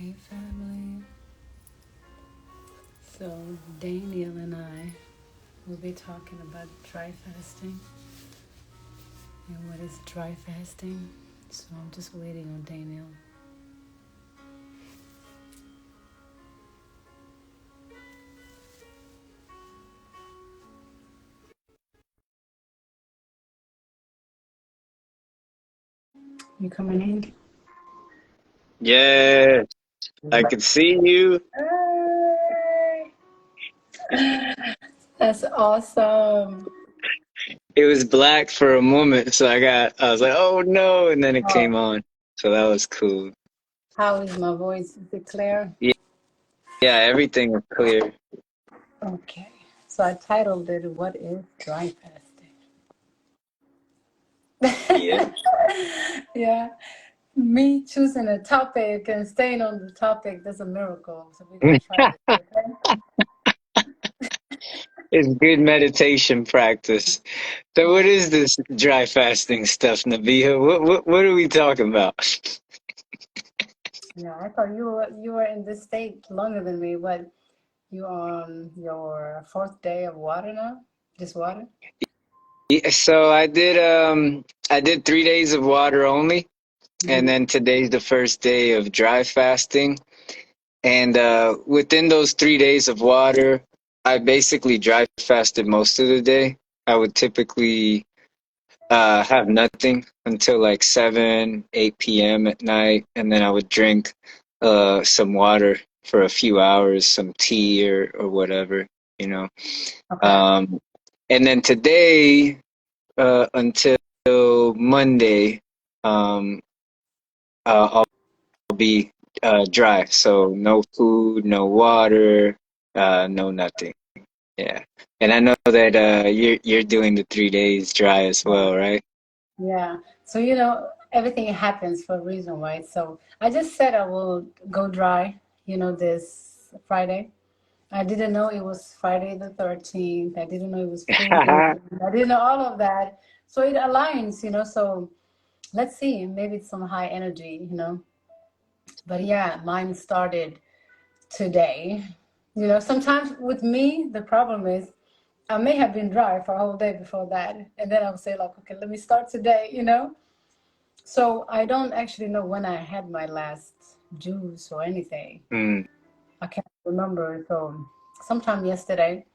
Hey family. So Daniel and I will be talking about dry fasting and what is dry fasting. So I'm just waiting on Daniel. You coming in? Yes, I could see you. Hey! That's awesome. It was black for a moment, so I was like, oh no, and then it Oh, came on. So that was cool. how is my voice? Is it clear? Yeah, yeah, everything was clear. Okay. So I titled it "What is dry Yeah. fasting?" Yeah. Me choosing a topic and staying on the topic, that's a miracle. So we're gonna try this, okay? It's good meditation practice. So what is this dry fasting stuff, Nabiha? What are we talking about? Yeah, I thought you were in this state longer than me, but you on your fourth day of water now? Just water? Yeah, so I did 3 days of water only, and Hmm. then today's the first day of dry fasting. And within those 3 days of water, I basically dry fasted most of the day. I would typically have nothing until like 7, 8 p.m. at night, and then I would drink some water for a few hours, some tea or whatever, you know. Okay. Um, and then today, until Monday, um, I'll be dry. So no food, no water, no nothing. Yeah. And I know that you're doing the 3 days dry as well, right? Yeah. So everything happens for a reason, right? So I just said I will go dry, this Friday. I didn't know it was Friday the 13th. I didn't know it was full moon. I didn't know all of that. So it aligns. So let's see. Maybe it's some high energy. But yeah, mine started today. Sometimes with me, the problem is I may have been dry for a whole day before that. And then I'll say, like, okay, let me start today. So I don't actually know when I had my last juice or anything. Mm. I can't remember. So sometime yesterday.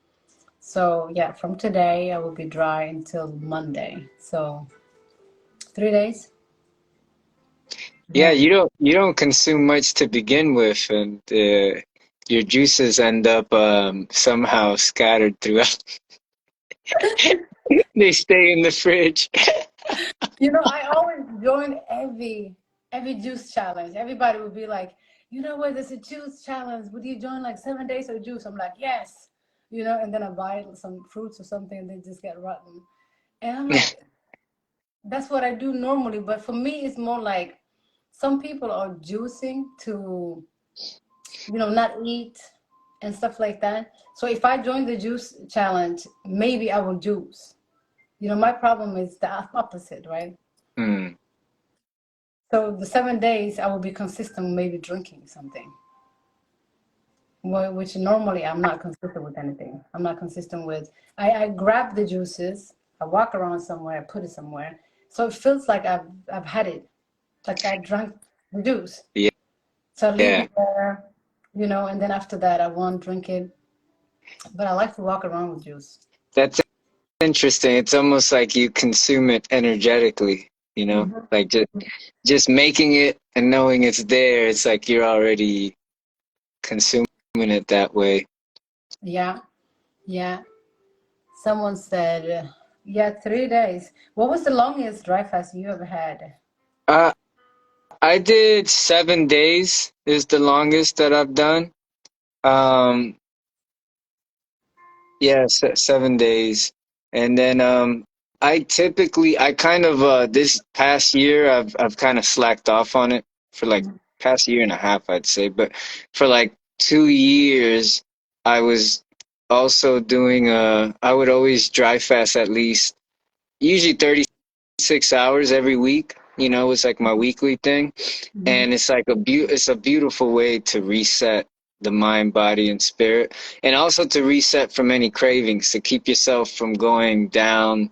So yeah, from today I will be dry until Monday. So 3 days. Yeah, Yeah. you don't consume much to begin with, and your juices end up somehow scattered throughout. They stay in the fridge. I always join every juice challenge. Everybody would be like, you know what, there's a juice challenge. Would you join like 7 days of juice? I'm like, yes. And then I buy some fruits or something and they just get rotten. And I'm like, that's what I do normally. But for me, it's more like some people are juicing to, not eat and stuff like that. So if I join the juice challenge, maybe I will juice. My problem is the opposite, right? Mm. So the 7 days, I will be consistent, maybe drinking something, which normally I'm not consistent with anything. I'm not consistent with. I grab the juices, I walk around somewhere, I put it somewhere, so it feels like I've had it, like I drank the juice. Yeah, So I leave yeah. it there, and then after that I won't drink it. But I like to walk around with juice. That's interesting. It's almost like you consume it energetically, Hmm. like just making it and knowing it's there. It's like you're already consuming it that way. Yeah, yeah. Someone said, yeah, 3 days. What was the longest dry fast you ever had? Uh, I did 7 days is the longest that I've done. Um, yeah, 7 days. And then I kind of this past year I've kind of slacked off on it for like past year and a half I'd say, but for like 2 years I was also doing I would always dry fast at least usually 36 hours every week. You know, it's like my weekly thing, Hmm. and it's like it's a beautiful way to reset the mind, body, and spirit, and also to reset from any cravings, to keep yourself from going down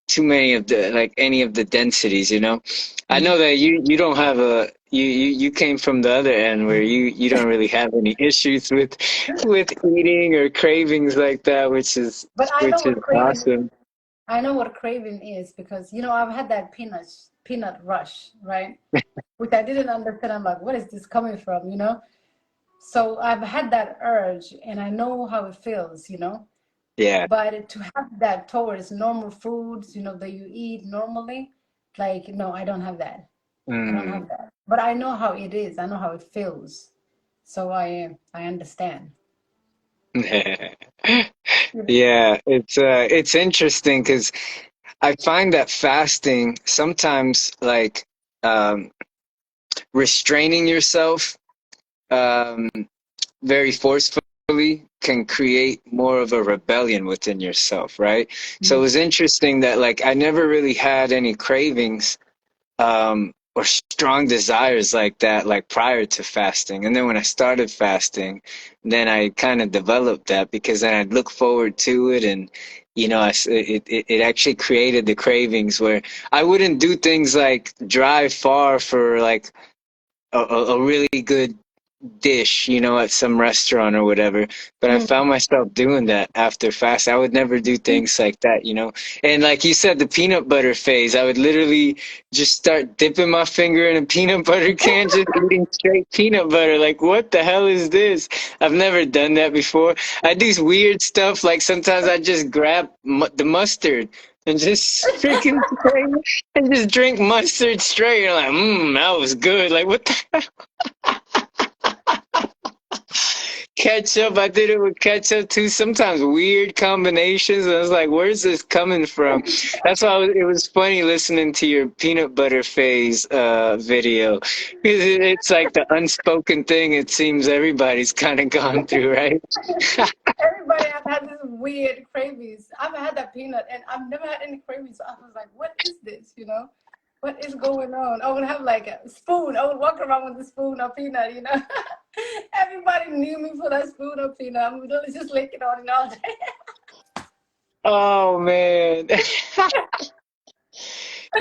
too many of the like any of the densities, you know. I know that you don't have a you came from the other end where you don't really have any issues with eating or cravings like that, But I know which is what craving is. awesome. I know what craving is because I've had that peanut rush, right? Which I didn't understand. I'm like, what is this coming from? So I've had that urge, and I know how it feels. Yeah. But to have that towards normal foods, that you eat normally, like, no, I don't have that. I don't have Mm. that. But I know how it is. I know how it feels. So I understand. Yeah, it's interesting because I find that fasting sometimes like um restraining yourself um very forcefully can create more of a rebellion within yourself, right? So it was interesting that like I never really had any cravings or strong desires like that like prior to fasting. And then when I started fasting, then I kind of developed that because then I'd look forward to it and it actually created the cravings where I wouldn't do things like drive far for like a really good dish, at some restaurant or whatever. But I Mm. found myself doing that after fast. I would never do things like that. And like you said, the peanut butter phase, I would literally just start dipping my finger in a peanut butter can, just eating straight peanut butter. Like, what the hell is this? I've never done that before. I do weird stuff. Like sometimes I just grab the mustard and just freaking and just drink mustard straight. And I'm like, that was good. Like, what the ketchup. I did it with ketchup too. Sometimes weird combinations. I was like, where's this coming from? That's why it was funny listening to your peanut butter phase video. 'Cause it's like the unspoken thing it seems everybody's kind of gone through, right? Everybody have had this weird cravings. I've had that peanut, and I've never had any cravings. So I was like, "What is this?" What is going on? I would have like a spoon. I would walk around with a spoon of peanut. Everybody knew me for that spoon of peanut. I'm literally just licking on it all day. Oh man.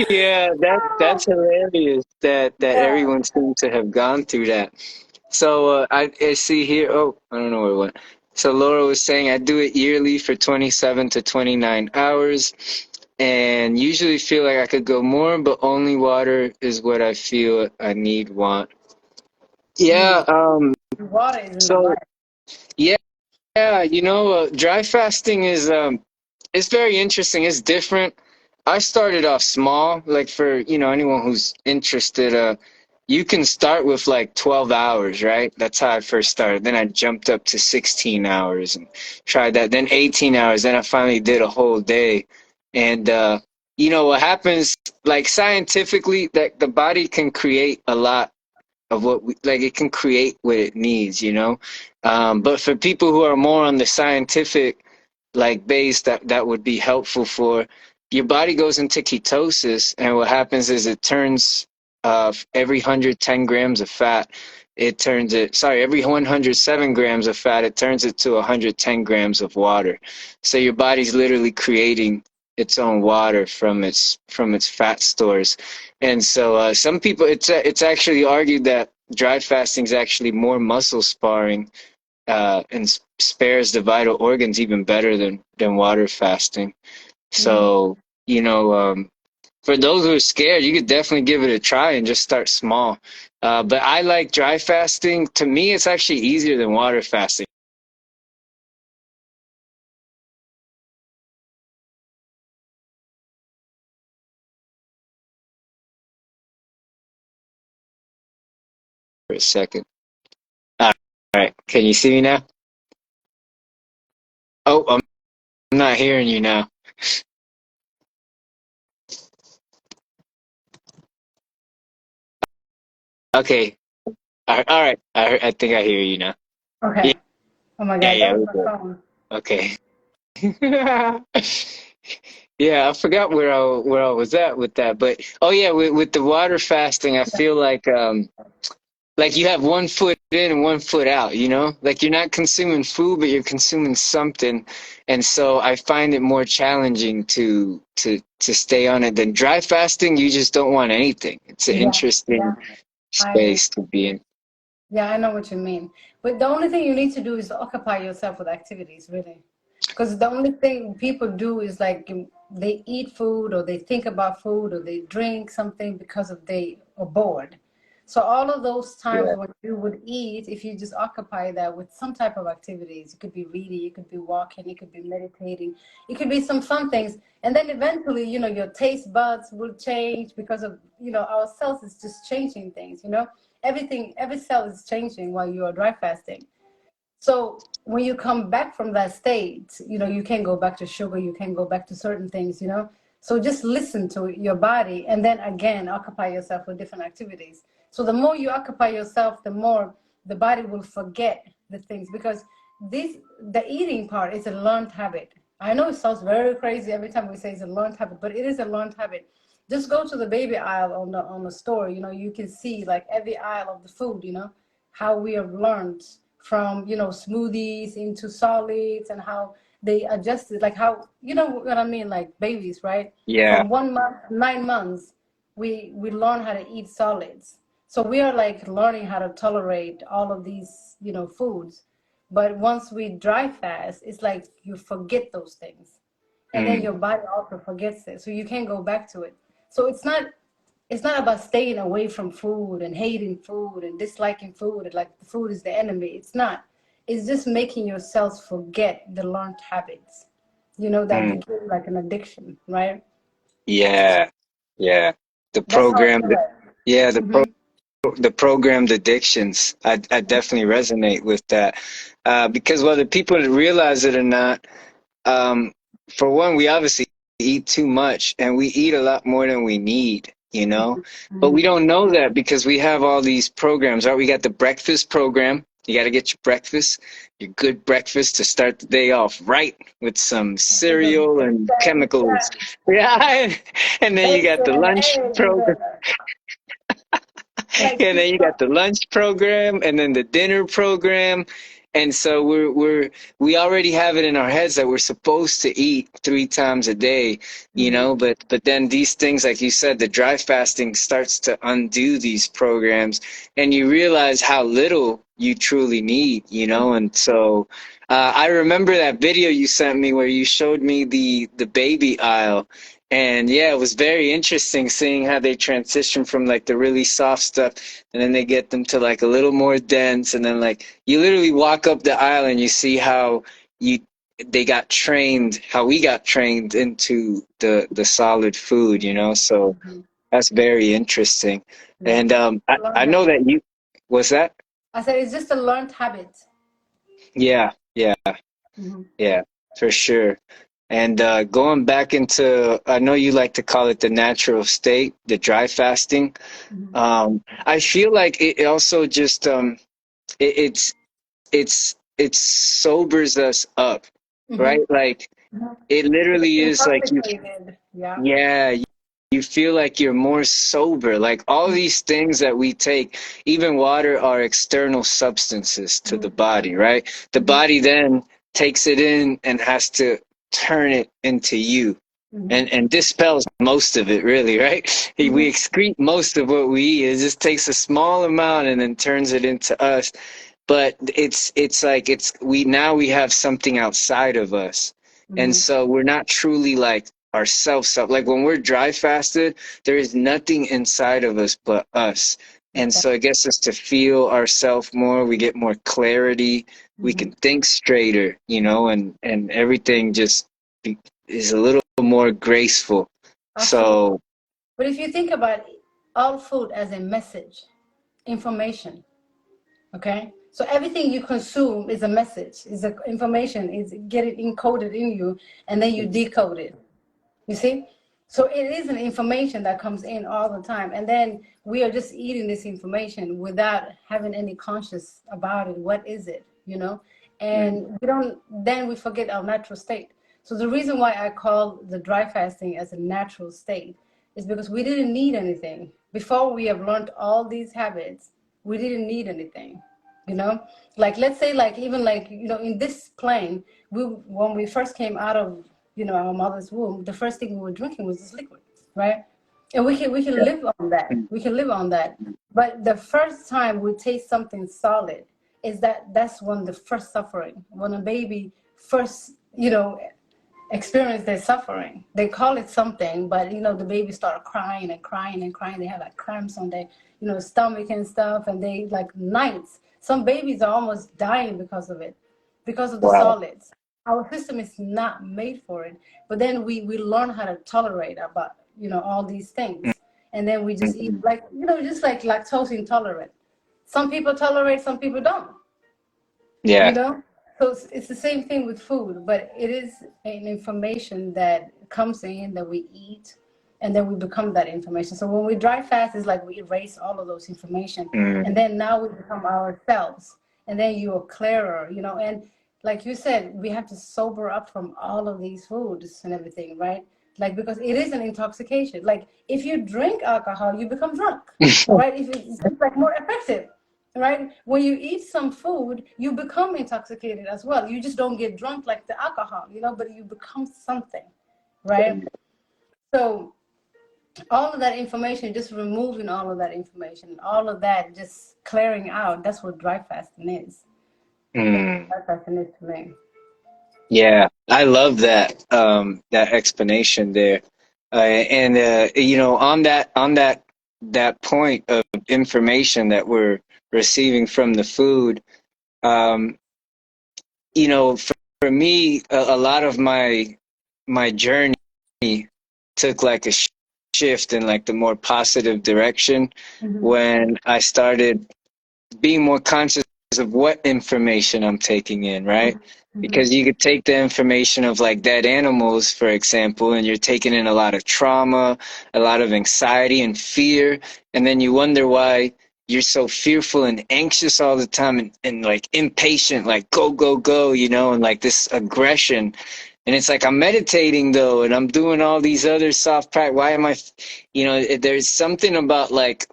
Yeah, that's hilarious that Yeah. everyone seems to have gone through that. So I see here. Oh, I don't know where it went. So Laura was saying I do it yearly for 27 to 29 hours, and usually feel like I could go more, but only water is what I feel I want. Mm. Yeah. Water is in the So life. yeah. Yeah, dry fasting is it's very interesting. It's different. I started off small, like for, anyone who's interested, you can start with like 12 hours, right? That's how I first started. Then I jumped up to 16 hours and tried that. Then 18 hours. Then I finally did a whole day. And what happens like scientifically that the body can create a lot of what like it can create what it needs. But for people who are more on the scientific like base, that would be helpful for your body goes into ketosis, and what happens is it turns every 110 grams of fat, it turns it sorry every 107 grams of fat, it turns it to 110 grams of water. So your body's literally creating its own water from its fat stores. And so some people, it's actually argued that dry fasting is actually more muscle sparring and spares the vital organs even better than water fasting. Mm. So for those who are scared, you could definitely give it a try and just start small. But I like dry fasting. To me, it's actually easier than water fasting. For a second. All right, can you see me now? Oh, I'm not hearing you now. Okay. All right. I think I hear you now. Yeah, Okay. Oh my yeah, God, that yeah. was We're my good. phone. Okay. Yeah, I forgot where I was at with that, but oh yeah, with the water fasting, I feel like you have one foot in and one foot out, you know? Like you're not consuming food, but you're consuming something. And so I find it more challenging to stay on it than dry fasting. You just don't want anything. It's an Yeah, yeah, interesting I agree. space to be in. Yeah, I know what you mean. But the only thing you need to do is occupy yourself with activities, really. Because the only thing people do is like they eat food or they think about food or they drink something because of they are bored. So all of those times Yeah. when you would eat, if you just occupy that with some type of activities, it could be reading, it could be walking, it could be meditating, it could be some fun things. And then eventually, your taste buds will change because of, our cells is just changing things. Everything, every cell is changing while you are dry fasting. So when you come back from that state, you can't go back to sugar, you can't go back to certain things. So just listen to your body and then again occupy yourself with different activities. So the more you occupy yourself, the more the body will forget the things because the eating part is a learned habit. I know it sounds very crazy every time we say it's a learned habit, but it is a learned habit. Just go to the baby aisle on the store, you can see like every aisle of the food, how we have learned from smoothies into solids and how they adjusted, like how what I mean, like babies, right? Yeah. From 1 month, 9 months, we learn how to eat solids. So we are like learning how to tolerate all of these foods. But once we dry fast, it's like you forget those things, and then Mm, your body also forgets it, so you can't go back to it. So it's not about staying away from food and hating food and disliking food and like the food is the enemy. It's not. It's just making yourselves forget the learned habits, that mm. became like an addiction, right? Yeah. Yeah. The That's how I program, feel like. yeah, Mm-hmm. the programmed addictions. I definitely resonate with that. Because whether people realize it or not, Um, for one, we obviously eat too much and we eat a lot more than we need, you know? But we Mm-hmm. don't know that because we have all these programs, right? We got the breakfast program. You got to get your breakfast, your good breakfast to start the day off right with some cereal and chemicals. Yeah, Yeah. And then you got bacon the and lunch eggs and program. like And then you got the lunch program and then the dinner program. And so we already have it in our heads that we're supposed to eat 3 times a day, mm-hmm. but then these things, like you said, the dry fasting starts to undo these programs and you realize how little you truly need. And so I remember that video you sent me where you showed me the baby aisle. And yeah, it was very interesting seeing how they transition from like the really soft stuff and then they get them to like a little more dense and then like you literally walk up the aisle and you see how you they got trained, how we got trained into the solid food. So Mm-hmm. that's very interesting. Yeah, And a I learned know habit. that you was that? I said it's just a learned habit. Yeah, yeah. Mm-hmm. Yeah, for sure. And going back into, I know you like to call it the natural state, the dry fasting. Mm-hmm. I feel like it also just it, it sobers us up, right? Mm-hmm. Like Mm-hmm. it It's literally is like intoxicated. Yeah. yeah, you feel like you're more sober. Like all Mm-hmm. these things that we take, even water, are external substances to the body, right? The Mm-hmm. body then takes it in and has to turn it into you. Mm-hmm. And dispels most of it, really, right? We Mm-hmm. excrete most of what we eat. It just takes a small amount and then turns it into us. But it's like we have something outside of us. And Mm-hmm. so we're not truly like ourselves up. Like when we're dry fasted, there is nothing inside of us but us. And so it gets us to feel ourselves more. We get more clarity. We Mm-hmm. can think straighter, and everything just is a little more graceful. Absolutely. So, But if you think about all food as a message, information, okay? So everything you consume is a message, is a information, is get it encoded in you, and then you decode it. You see? So it is an information that comes in all the time. And then we are just eating this information without having any conscious about it. What is it? mm, And we don't, then we forget our natural state. So the reason why I call the dry fasting as a natural state is because we didn't need anything. Before we have learned all these habits, we didn't need anything, you know? Like, let's say, like, even like, in this plane, when we first came out of, our mother's womb, the first thing we were drinking was this liquid, right? And we can live on that. We can live on that. But the first time we taste something solid that's when the first suffering, when a baby first, experience their suffering. They call it something, but the baby start crying and crying and crying. They have like cramps on their, stomach and stuff, and they like nights. Some babies are almost dying because of it, because of the Wow. solids. Our system is not made for it. But then we learn how to tolerate about all these things, and then we just eat Mhm. like just like lactose intolerant. Some people tolerate, some people don't you Yeah. know so it's the same thing with food, but it is an information that comes in that we eat, and then we become that information. So when we dry fast, it's like we erase all of those information, and Mm. then now we become ourselves, and then you are clearer, and like you said, we have to sober up from all of these foods and everything, right? Like, because it is an intoxication. Like, if you drink alcohol, you become drunk, right? If it's like more effective, right? When you eat some food, you become intoxicated as well. You just don't get drunk like the alcohol, but you become something, right? So all of that information, just removing all of that information, all of that just clearing out, that's what dry fasting is. That's Mm. what dry fasting is to me. Yeah, I love that explanation there. And on that point of information that we're receiving from the food, um, for me, a lot of my journey took like a shift in like the more positive direction Mm-hmm. when I started being more conscious of what information I'm taking in, right? Mm-hmm. Because you could take the information of like dead animals, for example, and you're taking in a lot of trauma, a lot of anxiety and fear, and then you wonder why you're so fearful and anxious all the time and like impatient, like go, go, go, and like this aggression. And it's like I'm meditating though, and I'm doing all these other soft practice. Why am I, there's something about like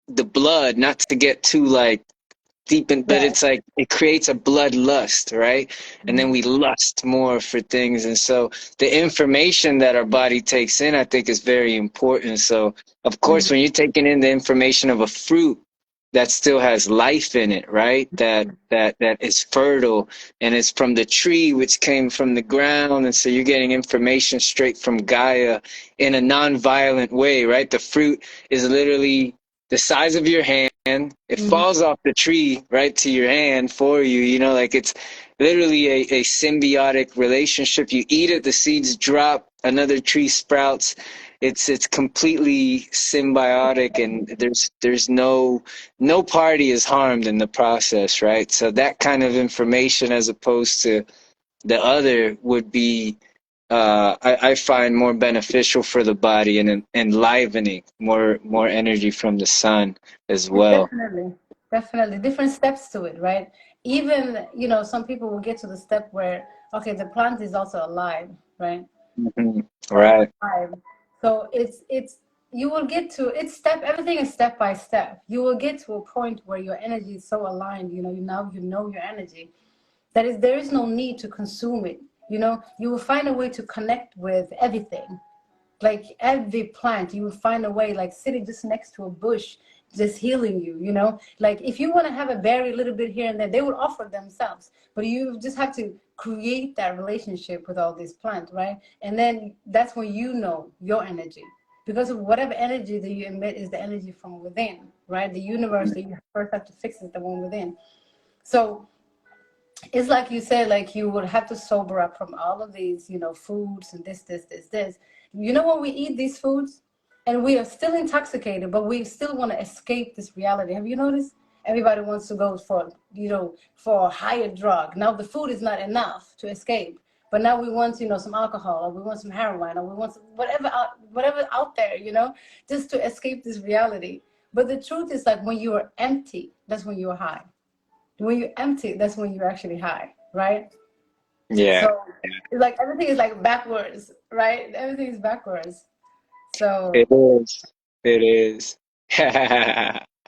the blood, not to get too like deep in, but Right. it's like it creates a bloodlust, right? And then Mm-hmm. we lust more for things. And so the information that our body takes in, I think, is very important. So of course, when you're taking in the information of a fruit that still has life in it, right? That is fertile, and it's from the tree which came from the ground, and so you're getting information straight from Gaia in a non-violent way, right? The fruit is literally the size of your hand. It Mm-hmm. falls off the tree right to your hand for you, like it's literally a symbiotic relationship. You eat it, the seeds drop, another tree sprouts. It's completely symbiotic, and there's no party is harmed in the process, right? So that kind of information, as opposed to the other, would be I find more beneficial for the body and enlivening, more energy from the sun as well. Definitely, definitely. Different steps to it, right? Even, some people will get to the step where, okay, the plant is also alive, right? Hmm. Or Right. alive. So it's you will get to it's step everything is step by step. You will get to a point where your energy is so aligned, you know your energy. That is, there is no need to consume it. You will find a way to connect with everything. Like every plant, you will find a way, like sitting just next to a bush, just healing you. Like if you want to have a berry a little bit here and there, they will offer themselves, but you just have to create that relationship with all these plants, right? And then that's when you know your energy, because of whatever energy that you emit is the energy from within, right? The universe that you first have to fix is the one within. So it's like you said, like you would have to sober up from all of these, foods and this. When we eat these foods and we are still intoxicated, but we still want to escape this reality. Have you noticed? Everybody wants to go for a higher drug. Now the food is not enough to escape, but now we want, some alcohol, or we want some heroin, or we want whatever out there, just to escape this reality. But the truth is, like, when you are empty, that's when you are high. When you're empty, that's when you're actually high, right? Yeah, So it's like everything is like backwards, right? Everything is backwards. it So is. It is.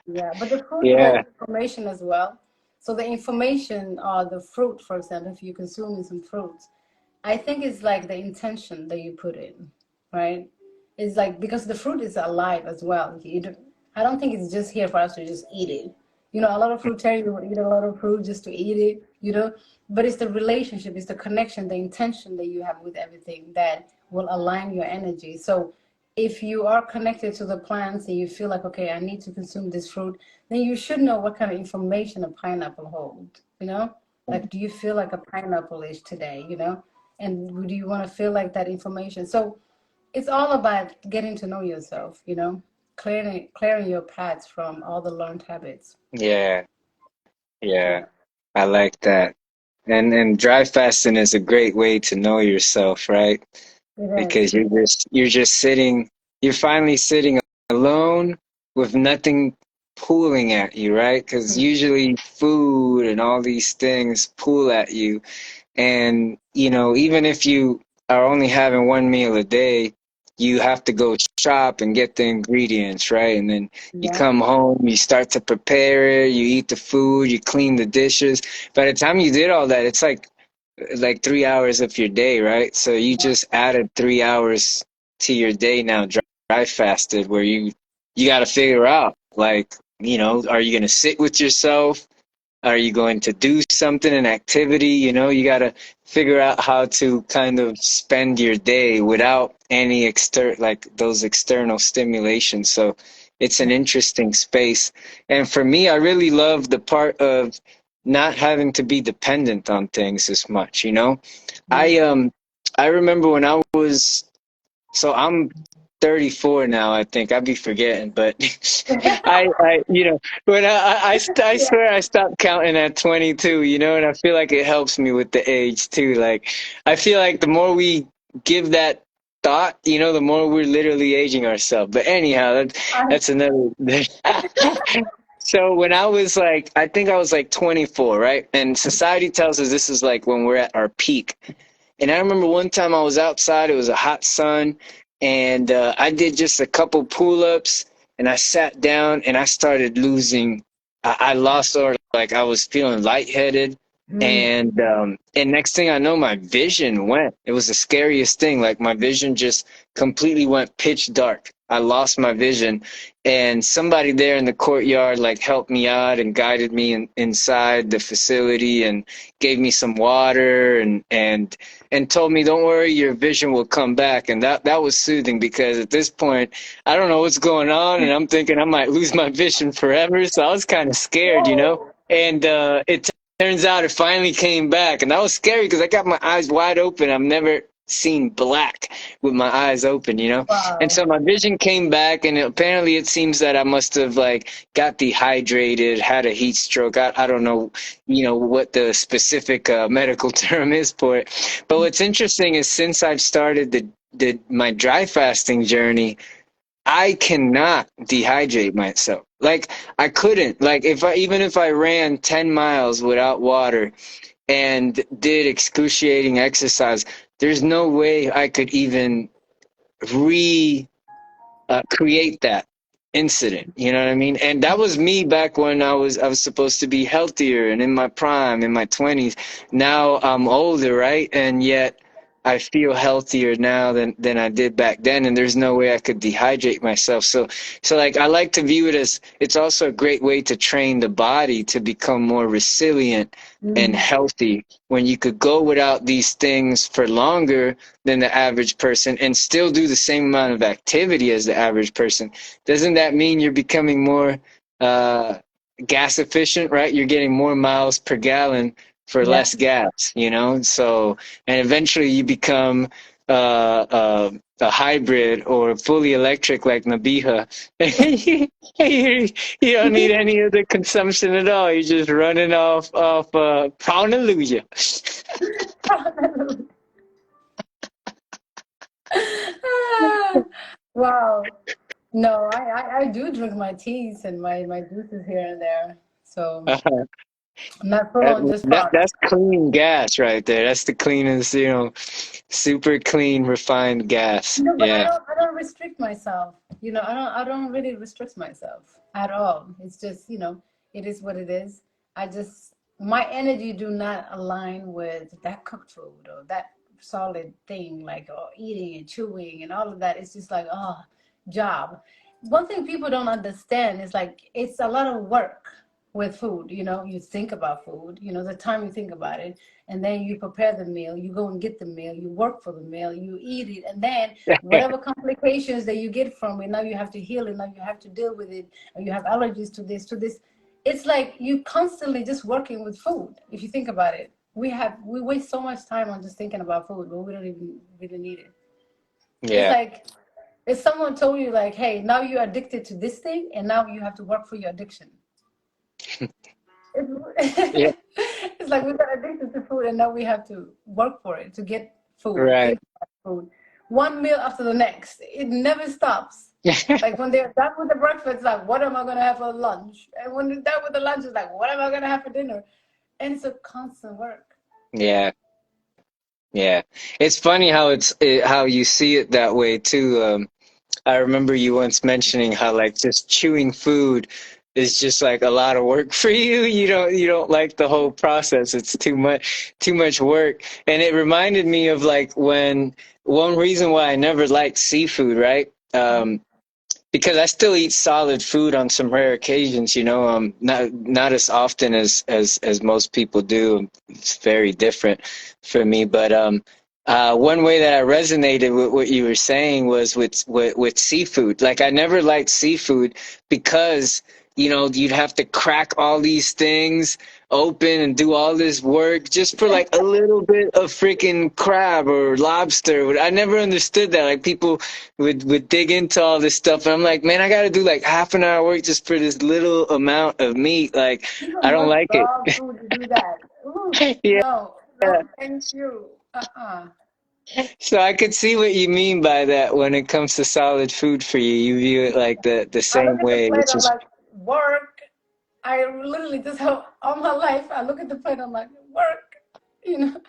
yeah, but the fruit Yeah, holds information as well. So the information or the fruit, for example, if you're consuming some fruits, I think it's like the intention that you put in, right? It's like because the fruit is alive as well. I don't think it's just here for us to just eat it. You know, a lot of fruit tell you eat a lot of fruit just to eat it, you know, but it's the relationship, it's the connection, the intention that you have with everything that will align your energy. So if you are connected to the plants and you feel like, okay, I need to consume this fruit, then you should know what kind of information a pineapple holds, you know? Like, do you feel like a pineapple is today, you know? And do you want to feel like that information? So it's all about getting to know yourself, you know, clearing your paths from all the learned habits. yeah, yeah. Yeah, I like that. And dry fasting is a great way to know yourself, right? it is. Because you're just sitting, you're finally sitting alone with nothing pulling at you, right? Because usually food and all these things pull at you. And, even if you are only having one meal a day, you have to go shop and get the ingredients, right? And then you Yeah, come home, you start to prepare it, you eat the food, you clean the dishes. By the time you did all that, it's like 3 hours of your day, right? So you yeah, just added 3 hours to your day now, dry fasted, where you got to figure out, like, are you going to sit with yourself? Are you going to do something, an activity? You got to figure out how to kind of spend your day without any like those external stimulations. So it's an interesting space. And for me, I really love the part of not having to be dependent on things as much. yeah. I remember when I was so I'm 34 now, I think. I'd be forgetting, but when I Yeah. swear I stopped counting at 22, and I feel like it helps me with the age too. Like, I feel like the more we give that thought, the more we're literally aging ourselves. But anyhow, I, that's another. So when I was like, I think I was like 24, right? And society tells us this is like when we're at our peak. And I remember one time I was outside, it was a hot sun, and I did just a couple pull ups and I sat down and I started losing. I lost or like I was feeling lightheaded. mm, And next thing I know, my vision went. It was the scariest thing. Like my vision just completely went pitch dark. I lost my vision, and somebody there in the courtyard like helped me out and guided me inside the facility and gave me some water and told me, "Don't worry, your vision will come back." And that was soothing because at this point, I don't know what's going on, and I'm thinking I might lose my vision forever. So I was kind of scared. whoa, And it turns out it finally came back, and that was scary because I got my eyes wide open. I've never seen black with my eyes open. And wow. so my vision came back, and apparently it seems that I must have like got dehydrated, had a heat stroke. I don't know, what the specific medical term is for it. But what's interesting is since I've started my dry fasting journey, I cannot dehydrate myself. Like I couldn't. Like even if I ran 10 miles without water and did excruciating exercise, there's no way I could even re create that incident. You know what I mean? And that was me back when I was supposed to be healthier and in my prime, in my 20s. Now I'm older, right? And yet I feel healthier now than I did back then, and there's no way I could dehydrate myself. So like I like to view it as it's also a great way to train the body to become more resilient and Mm, healthy when you could go without these things for longer than the average person and still do the same amount of activity as the average person. Doesn't that mean you're becoming more uh, gas efficient, right? You're getting more miles per gallon for yeah. less gas. So, and eventually you become a hybrid or fully electric like Nabiha. You don't need any of the consumption at all. You're just running off hallelujah. Ah, wow. No, I do drink my teas and my juices here and there. So Not full on just part. That's clean gas right there. That's the cleanest, super clean refined gas. No, but Yeah. I don't restrict myself. I don't really restrict myself at all. It's just, it is what it is. My energy do not align with that cooked food or that solid thing, like eating and chewing and all of that. It's just like, job. One thing people don't understand is like, it's a lot of work with food. You think about food, the time you think about it, and then you prepare the meal, you go and get the meal, you work for the meal, you eat it, and then whatever complications that you get from it, now you have to heal it, now you have to deal with it, and you have allergies to this. It's like you constantly just working with food. If you think about it, we waste so much time on just thinking about food, but we don't even really need it. It's Yeah. like if someone told you like, hey, now you're addicted to this thing, and now you have to work for your addiction. Yeah. It's like we got addicted to food and now we have to work for it to get food, Right. get food. One meal after the next. It never stops. Like when they're done with the breakfast, it's like, what am I gonna have for lunch? And when they're done with the lunch, it's like, what am I gonna have for dinner? And it's a constant work. Yeah. Yeah. It's funny how you see it that way too. I remember you once mentioning how like just chewing food is just like a lot of work for you. You don't like the whole process. It's too much work. And it reminded me of like when one reason why I never liked seafood, right? Because I still eat solid food on some rare occasions, not as often as most people do. It's very different for me. But one way that I resonated with what you were saying was with seafood. Like I never liked seafood because you'd have to crack all these things open and do all this work just for like a little bit of freaking crab or lobster. I never understood that. Like people would dig into all this stuff, and I'm like, man, I got to do like half an hour work just for this little amount of meat. Like, People I don't must like it. love food to do that. Ooh, Yeah. no, no, thank you. So I could see what you mean by that when it comes to solid food for you. You view it like the I look same at the way, plate, which I'm is like, work. I literally just have all my life. I look at the plate, I'm like, work, you know.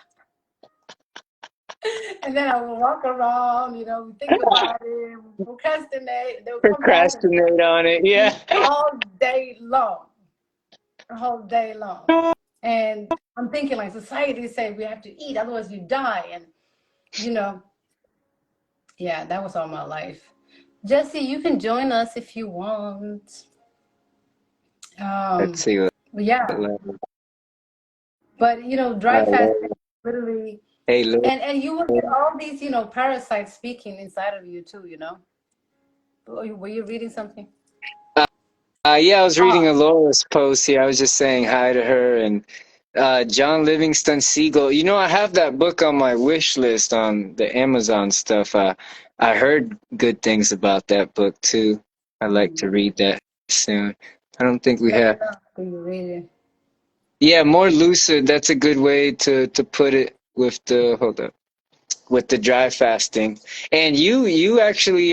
And then I will walk around, we think about it, we procrastinate. They'll come back and procrastinate on it. eat Yeah. all day long. And I'm thinking like society say we have to eat, otherwise you die. And you know, yeah, that was all my life. Jesse, you can join us if you want. Let's Um, see what. but yeah, but dry fasting literally, Hey, look. and you will get all these parasites speaking inside of you too. Were you reading something? Yeah, I was reading Oh, Alora's post here. I was just saying hi to her and John Livingston Seagull. I have that book on my wish list on the Amazon stuff. I heard good things about that book too. I'd like to read that soon. I don't think we let me have. know. Do you read it? Yeah, more lucid. That's a good way to put it with the hold up with the dry fasting. And you actually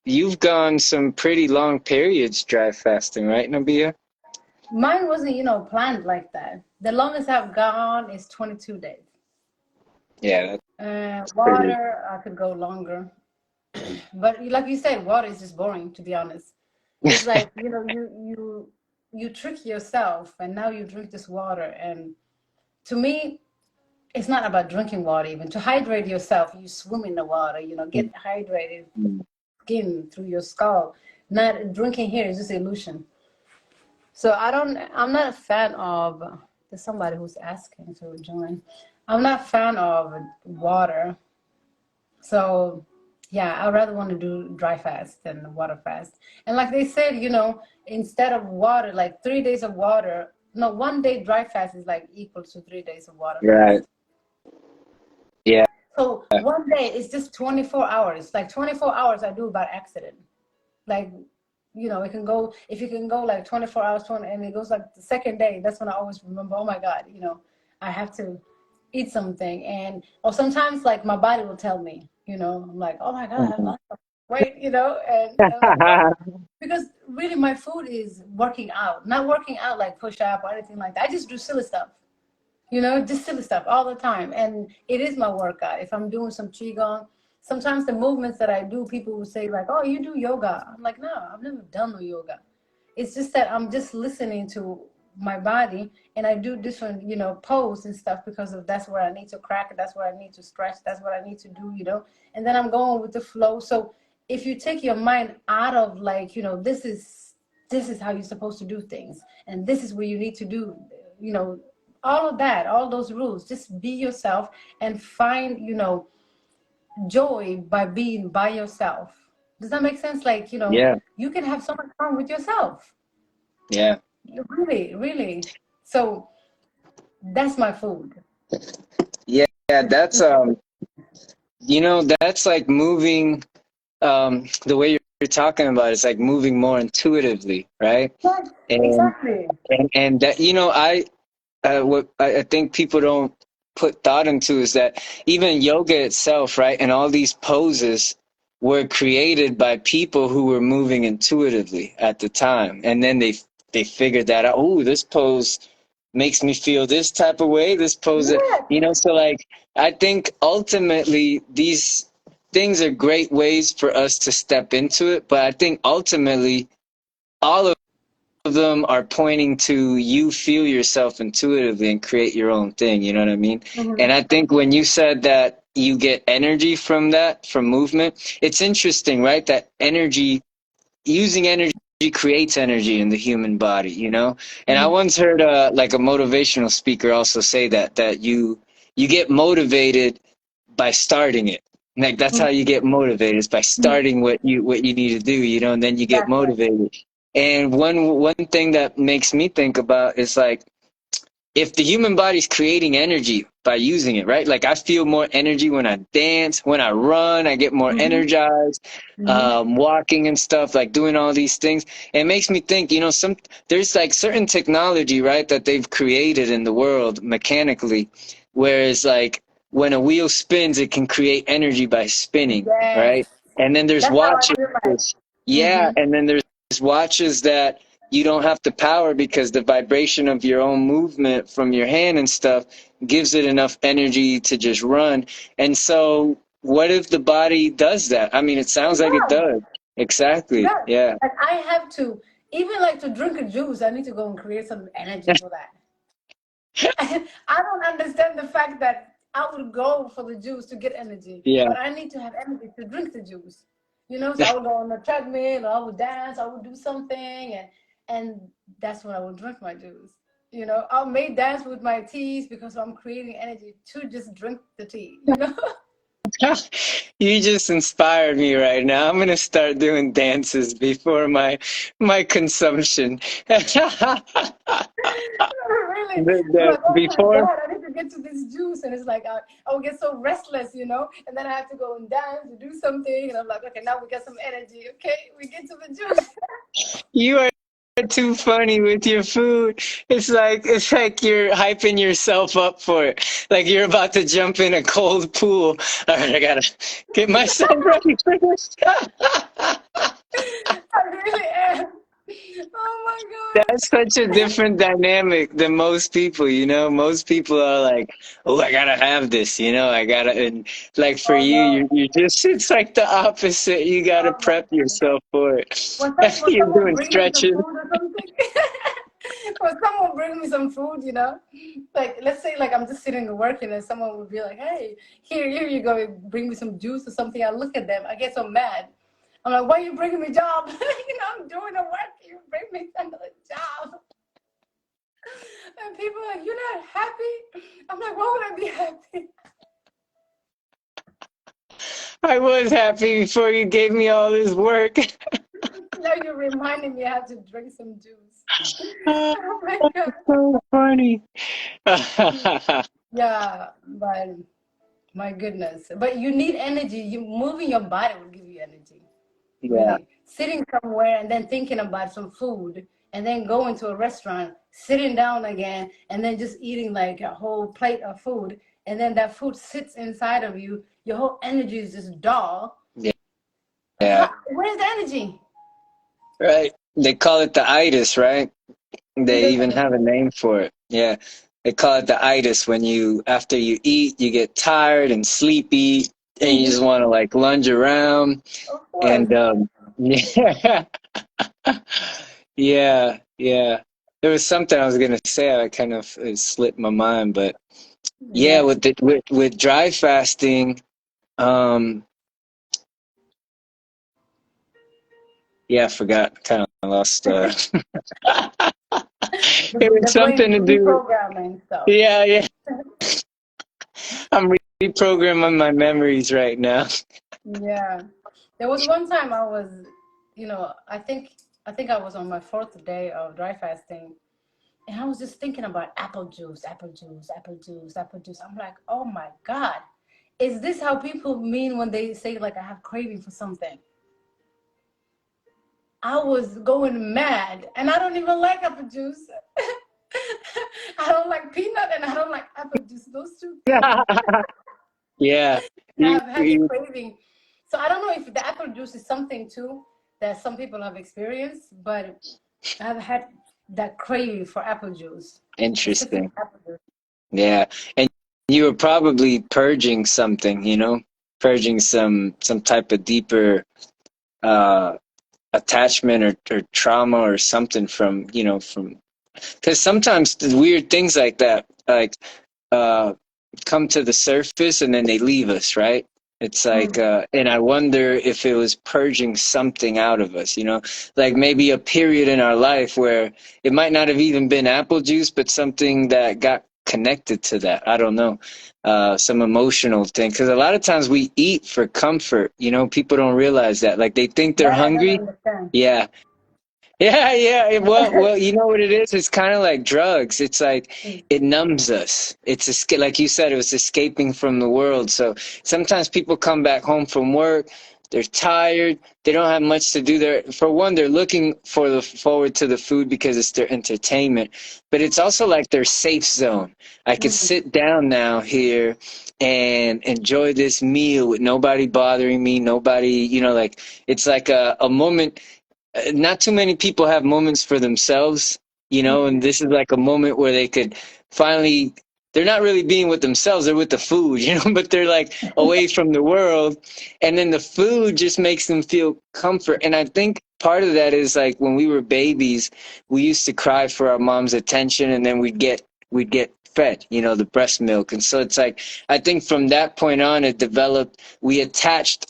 you've gone some pretty long periods dry fasting, right, Nabia? Mine wasn't, planned like that. The longest I've gone is 22 days. Yeah, that's pretty. Water, I could go longer. But like you said, water is just boring, to be honest. It's like, you trick yourself and now you drink this water. And to me, it's not about drinking water even. To hydrate yourself, you swim in the water, get hydrated, skin through your skull. Not drinking here is just illusion. So I'm not a fan of, there's somebody who's asking to join. I'm not a fan of water. So yeah, I'd rather want to do dry fast than water fast. And like they said, instead of water, like 3 days of water, no, one day dry fast is like equal to 3 days of water Right. fast. Yeah. So one day is just 24 hours. Like 24 hours I do by accident. Like, it can go, if you can go like 24 hours, 20, and it goes like the second day, that's when I always remember, oh my God, I have to eat something. Or sometimes like my body will tell me, I'm like, oh my God, I Mhm. lost something. wait, and I'm like, what? Because really my food is working out, not working out like push up or anything like that. I just do silly stuff, just silly stuff all the time. And it is my workout. If I'm doing some qigong, sometimes the movements that I do, people will say like, "Oh, you do yoga." I'm like, "No, I've never done no yoga." It's just that I'm just listening to my body, and I do different, pose and stuff because of that's where I need to crack, that's where I need to stretch, that's what I need to do, and then I'm going with the flow. So if you take your mind out of like, this is how you're supposed to do things, and this is what you need to do, you know, all of that, all those rules, just be yourself and find, joy by being by yourself. Does that make sense? Like, Yeah, you can have so much fun with yourself. yeah, Really, really. So that's my food. yeah. That's that's like moving. The way you're talking about it's like moving more intuitively, right? Yes, And exactly. and that what I think people don't put thought into is that even yoga itself, right, and all these poses were created by people who were moving intuitively at the time, and then they figured that out. Oh, this pose makes me feel this type of way. This pose, Yes. so like I think ultimately these things are great ways for us to step into it, but I think ultimately all of them are pointing to you feel yourself intuitively and create your own thing. You know what I mean? Mm-hmm. And I think when you said that you get energy from that, from movement, it's interesting, right? That energy, using energy creates energy in the human body, And I Mm-hmm. once heard like a motivational speaker also say that you get motivated by starting it. Like that's how you get motivated, is by Mm-hmm. starting what you need to do, and then you get Exactly. motivated. And one thing that makes me think about is like if the human body's creating energy by using it, right? Like I feel more energy when I dance, when I run, I get more Mm-hmm. energized, Mm-hmm. walking and stuff, like doing all these things. It makes me think, there's like certain technology, right, that they've created in the world mechanically, whereas like when a wheel spins, it can create energy by spinning, Yes. right? And then there's That's how I watches. feel like. Yeah, Mm-hmm. and then there's watches that you don't have to power because the vibration of your own movement from your hand and stuff gives it enough energy to just run. And so, what if the body does that? I mean, it sounds like it Yeah. does. Exactly. Yeah. Yeah. Like I have to, even like to drink a juice, I need to go and create some energy for that. I don't understand the fact that I would go for the juice to get energy, Yeah. but I need to have energy to drink the juice. So I would go on the treadmill, or I would dance, I would do something, and that's when I would drink my juice. I may dance with my teas because I'm creating energy to just drink the tea. You just inspired me right now. I'm gonna start doing dances before my consumption. Really, I'm like, oh my Before. god, I need to get to this juice, and it's like I would get so restless, and then I have to go and dance to do something, and I'm like, okay, now we get some energy. Okay, we get to the juice. You are too funny with your food. It's like you're hyping yourself up for it. Like you're about to jump in a cold pool. All right, I gotta get myself ready for this. I really am. Oh my god. That's such a different dynamic than most people, Most people are like, "Oh, I gotta have this," I gotta. And like for Oh you, no. it's like the opposite. You gotta Oh my prep god. yourself for it. When You're someone doing brings me some stretching. food or something, when someone brings me some food, like let's say like I'm just sitting and working, and someone would be like, "Hey, here you go, bring me some juice or something." I look at them, I get so mad. I'm like, "Why are you bringing me job? I'm doing the work. You bring me another job." And people are like, "You're not happy?" I'm like, "Why would I be happy?" I was happy before you gave me all this work. Now you're reminding me I have to drink some juice. Oh, Oh my god. so funny. Yeah, but my goodness. But you need energy. You moving your body will give you energy. Yeah, Really. Sitting somewhere and then thinking about some food and then going to a restaurant, sitting down again, and then just eating like a whole plate of food. And then that food sits inside of you. Your whole energy is just dull. yeah, Yeah. Where's the energy? Right. They call it the itis, right? They Either even have a name for it. Yeah. They call it the itis when you, after you eat, you get tired and sleepy and you just Mhm. want to like lunge around. Of course. And, yeah, yeah. There was something I was going to say. I kind of it slipped my mind, but yeah, Yeah. with dry fasting, um, yeah, I forgot. Kind of lost, it was The brain something is to do. reprogramming stuff. Yeah. I'm reprogramming my memories right now. Yeah. There was one time I was, I think I was on my fourth day of dry fasting, and I was just thinking about apple juice, apple juice, apple juice, apple juice. I'm like, oh my God, is this how people mean when they say like I have craving for something? I was going mad, and I don't even like apple juice. I don't like peanut, and I don't like apple juice. Those two things. Yeah. I You, have had the you, craving. So I don't know if the apple juice is something too that some people have experienced, but I've had that craving for apple juice, specific interesting. apple juice. Yeah. And you were probably purging something, purging some type of deeper uh attachment or trauma or something from, from because sometimes the weird things like that, like uh, come to the surface and then they leave us, right? It's like, Mm. and I wonder if it was purging something out of us, like maybe a period in our life where it might not have even been apple juice, but something that got connected to that. I don't know. Some emotional thing. Because a lot of times we eat for comfort, people don't realize that. Like they think they're That I don't hungry. understand. Yeah, yeah. Well, you know what it is? It's kind of like drugs. It's like Mm. it numbs us. Like you said, it was escaping from the world. So sometimes people come back home from work, they're tired, they don't have much to do. For one, they're looking forward to the food because it's their entertainment, but it's also like their safe zone. I could Mm. sit down now here and enjoy this meal with nobody bothering me, nobody, like it's like a moment. Not too many people have moments for themselves, and this is like a moment where they could finally, they're not really being with themselves, they're with the food, but they're like away from the world. And then the food just makes them feel comfort. And I think part of that is like when we were babies, we used to cry for our mom's attention and then we'd get fed, the breast milk. And so it's like, I think from that point on, it developed, we attached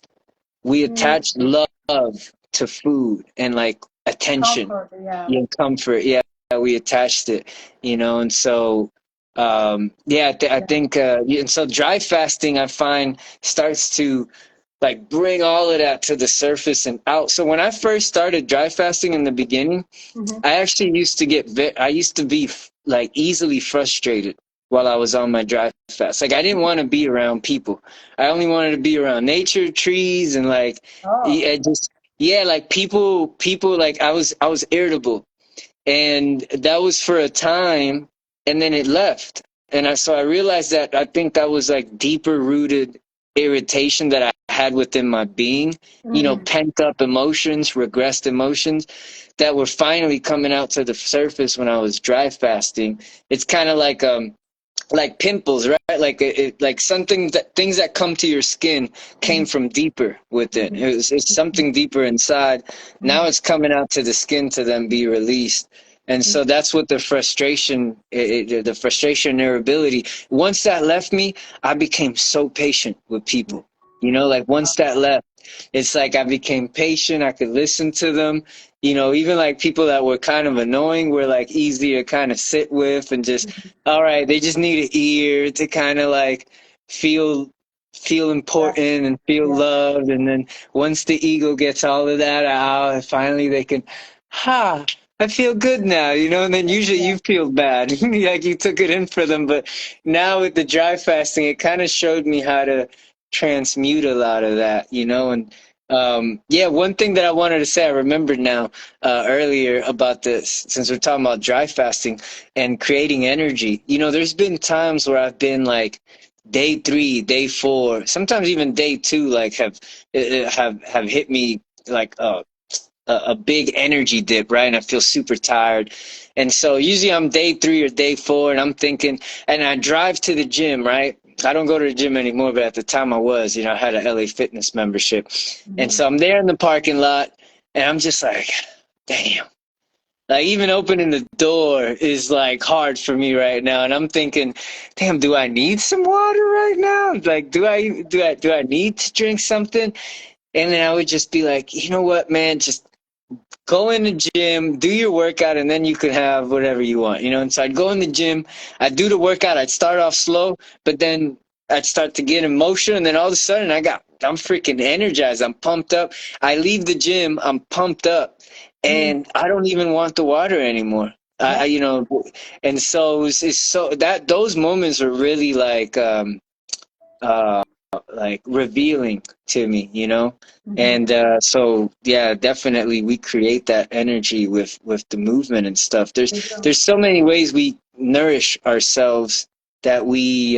Mm. love to food and like attention Comfort, yeah. and comfort. Yeah, we attached it, and so yeah, I Yeah. think and so dry fasting I find starts to like bring all of that to the surface and out. So when I first started dry fasting in the beginning, Hmm. I actually I used to be like easily frustrated while I was on my dry fast. Like I didn't want to be around people. I only wanted to be around nature, trees, and like Oh. yeah, just yeah, like people. Like I was irritable, and that was for a time, and then it left. And so I realized that I think that was like deeper rooted irritation that I had within my being, Mm. pent up emotions, regressed emotions that were finally coming out to the surface when I was dry fasting. It's kind of like pimples, right? Like something that things that come to your skin came Mhm. from deeper within. Mhm. It's something deeper inside. Now Mhm. it's coming out to the skin to then be released. And Mhm. so that's what the frustration, the frustration, irritability. Once that left me, I became so patient with people. Like once that left, it's like I became patient. I could listen to them. Even like people that were kind of annoying were like easy to kind of sit with and just all right, they just need an ear to kind of like feel feel Yeah. important and feel Yeah. loved. And then once the ego gets all of that out, finally they can, ha, I feel good now, and then usually Yeah. you feel bad, like you took it in for them. But now with the dry fasting, it kind of showed me how to transmute a lot of that, and yeah, one thing that I wanted to say, I remembered now earlier about this, since we're talking about dry fasting and creating energy. There's been times where I've been like day 3, day 4, sometimes even day 2, like have hit me like a big energy dip, right? And I feel super tired. And so usually I'm day 3 or day 4, and I'm thinking, and I drive to the gym, right? I don't go to the gym anymore, but at the time I was, I had a LA Fitness membership. And Mhm. so I'm there in the parking lot, and I'm just like, damn. Like even opening the door is like hard for me right now, and I'm thinking, damn, do I need some water right now? Like, do I need to drink something? And then I would just be like, you know what, man, just go in the gym, do your workout, and then you could have whatever you want, And so I'd go in the gym, I'd do the workout, I'd start off slow, but then I'd start to get in motion, and then all of a sudden I'm freaking energized. I'm pumped up. I leave the gym, I'm pumped up, Mm. and I don't even want the water anymore. Yeah. And so it's so that those moments are really uh, like revealing to me. Mhm. And so yeah, definitely we create that energy with the movement and stuff. there's We do. there's so many ways we nourish ourselves that we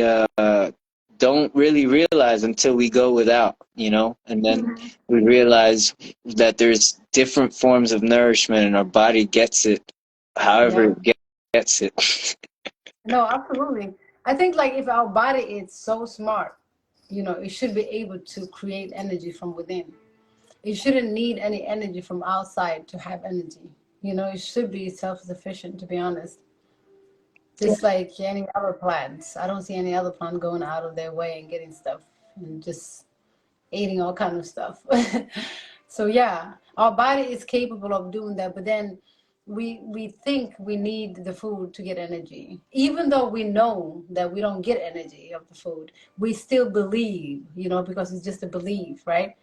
don't really realize until we go without, and then Mhm. we realize that there's different forms of nourishment and our body gets it however Yeah. it gets it. No, absolutely. I think like if our body is so smart, it should be able to create energy from within. It shouldn't need any energy from outside to have energy. It should be self-sufficient, to be honest. Just like any other plants. I don't see any other plant going out of their way and getting stuff and just eating all kind of stuff. So yeah, our body is capable of doing that, but then we think we need the food to get energy. Even though we know that we don't get energy of the food, we still believe, because it's just a belief, right?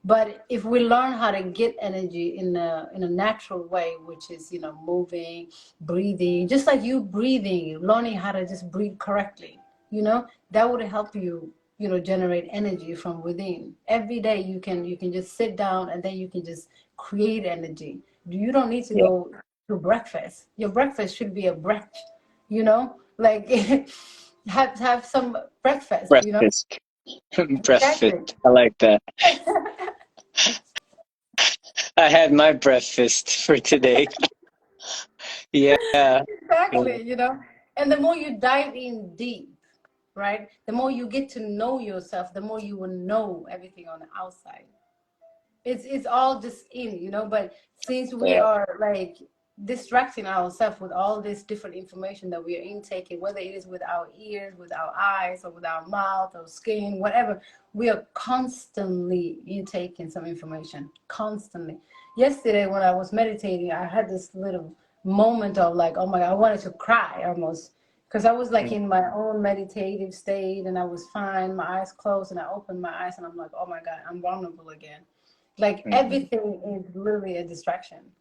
But if we learn how to get energy in a natural way, which is moving, breathing, just like you breathing, learning how to just breathe correctly, that would help you, generate energy from within. Every day you can just sit down and then you can just create energy. You don't need to Yeah, go to breakfast. Your breakfast should be a breath, like have some breakfast, breakfast. exactly. Breakfast, I like that. I had my breakfast for today. Yeah. Yeah. Exactly, and the more you dive in deep, right, the more you get to know yourself, the more you will know everything on the outside. It's all just in, but since we Yeah. are like distracting ourselves with all this different information that we are intaking, whether it is with our ears, with our eyes, or with our mouth or skin, whatever, we are constantly intaking some information, constantly. Yesterday when I was meditating, I had this little moment of like, oh my God, I wanted to cry almost, because I was like in my own meditative state and I was fine, my eyes closed, and I opened my eyes and I'm like, oh my God, I'm vulnerable again. Like Mhm. everything is literally a distraction,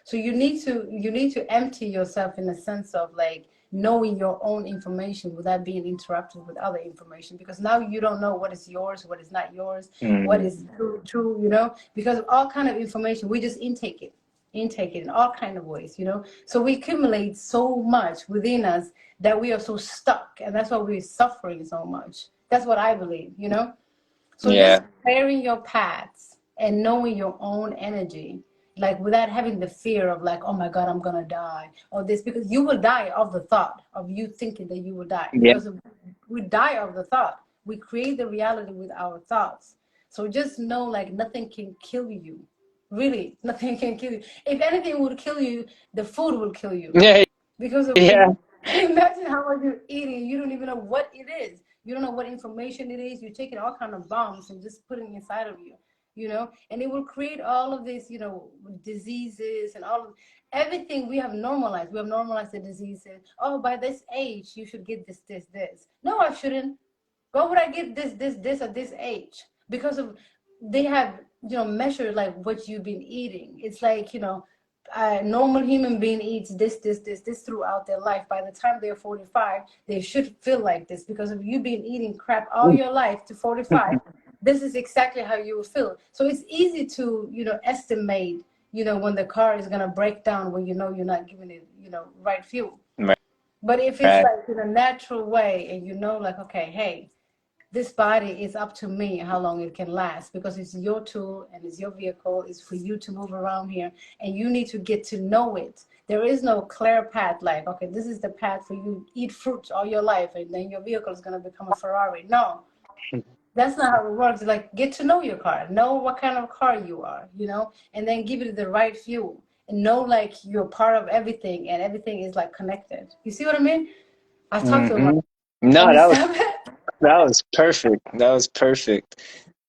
so you need to empty yourself in the sense of like knowing your own information without being interrupted with other information, because now you don't know what is yours, what is not yours, what is Mm. true, because of all kind of information we just intake it in all kind of ways, so we accumulate so much within us that we are so stuck, and that's why we're suffering so much. That's what I believe. So just Yeah. clearing your paths and knowing your own energy, like without having the fear of like, oh my God, I'm gonna die, or this, because you will die of the thought of you thinking that you will die. Yeah. Because we die of the thought. We create the reality with our thoughts. So just know like nothing can kill you. Really, nothing can kill you. If anything would kill you, the food will kill you. Yeah. Because of Yeah. imagine how much you're eating, you don't even know what it is, you don't know what information it is, you're taking all kind of bombs and just putting inside of you, and it will create all of this, diseases and all of everything. We have normalized the diseases. Oh, by this age you should get this. No, I shouldn't. Why would I get this at this age? Because of they have measured like what you've been eating. It's like a normal human being eats this throughout their life. By the time they're 45, they should feel like this because of you been eating crap all your life to 45. This is exactly how you will feel. So it's easy to estimate when the car is gonna break down when you're not giving it right fuel. Right. But if it's Right. like in a natural way, and you know, like, okay, hey, this body is up to me how long it can last because it's your tool and it's your vehicle. It's for you to move around here, and you need to get to know it. There is no clear path like, okay, this is the path for you. Eat fruits all your life, and then your vehicle is going to become a Ferrari. No, that's not how it works. Like, get to know your car, know what kind of car you are, and then give it the right fuel, and know like you're part of everything, and everything is like connected. You see what I mean? I talked to him. Hmm. No, Understand that? that was perfect. That was perfect.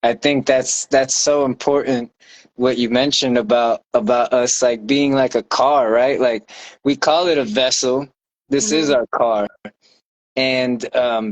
I think that's so important what you mentioned about us like being like a car, right? Like we call it a vessel. This is Mm-hmm. our car. And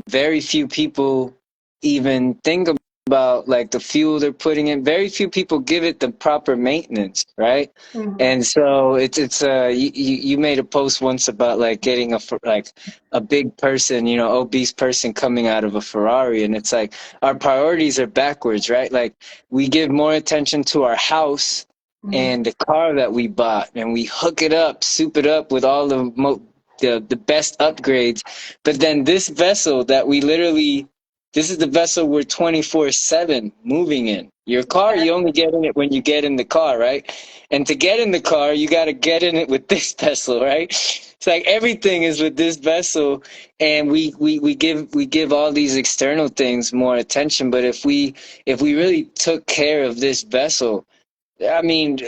very few people even think about like the fuel they're putting in. Very few people give it the proper maintenance, right? Mm-hmm. And so it's you made a post once about like getting like a big person, obese person coming out of a Ferrari, and it's like our priorities are backwards, right? Like we give more attention to our house Mm-hmm. and the car that we bought, and we hook it up, soup it up with all the best upgrades. But then this vessel that we literally, this is the vessel we're 24/7 moving in. Your car, you only get in it when you get in the car, right? And to get in the car, you got to get in it with this vessel, right? It's like everything is with this vessel, and we give all these external things more attention. But if we really took care of this vessel, I mean,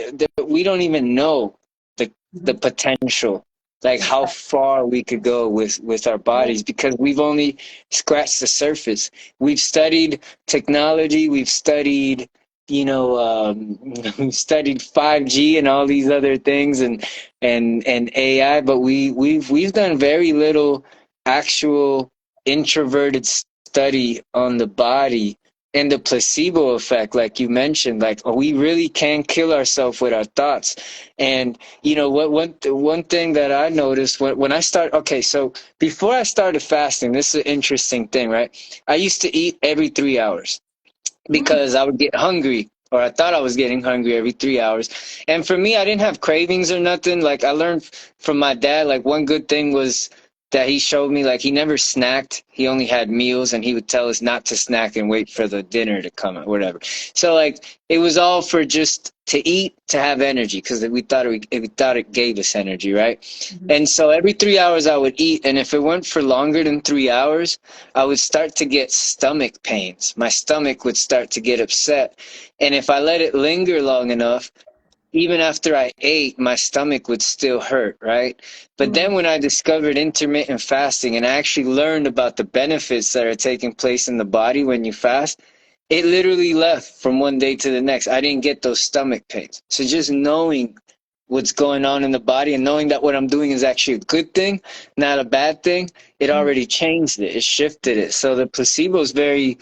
we don't even know the Mm-hmm. the potential, like how Exactly. far we could go with our bodies because we've only scratched the surface. We've studied technology, we've studied, we've studied 5G and all these other things and AI, but we've done very little actual introverted study on the body and the placebo effect, like you mentioned, like we really can kill ourselves with our thoughts. And what one thing that I noticed when I start, okay, so before I started fasting, this is an interesting thing, right? I used to eat every 3 hours Mm-hmm. because I would get hungry, or I thought I was getting hungry every 3 hours. And for me, I didn't have cravings or nothing. Like I learned from my dad, like one good thing was that he showed me, like he never snacked. He only had meals, and he would tell us not to snack and wait for the dinner to come or whatever. So like it was all for just to eat, to have energy, because we thought it gave us energy, right? Mm-hmm. And so every 3 hours I would eat, and if it went for longer than 3 hours, I would start to get stomach pains. My stomach would start to get upset. And if I let it linger long enough, even after I ate, my stomach would still hurt, right? But Mm-hmm. then when I discovered intermittent fasting and I actually learned about the benefits that are taking place in the body when you fast, it literally left from one day to the next. I didn't get those stomach pains. So just knowing what's going on in the body and knowing that what I'm doing is actually a good thing, not a bad thing, it already changed it. It shifted it. So the placebo is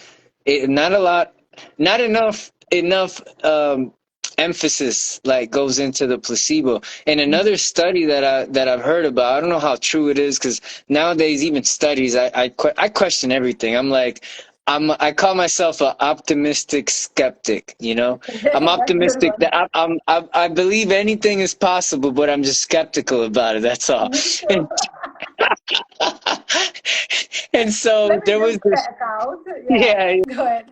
not a lot, not enough emphasis like goes into the placebo. And another study that I've heard about, I don't know how true it is because nowadays even studies, I question everything. I'm like, I call myself an optimistic skeptic. I'm That's a good optimistic one. that I believe anything is possible, but I'm just skeptical about it. That's all. Me too. And, and so Let me there was just this, check out. Yeah. yeah, Go ahead.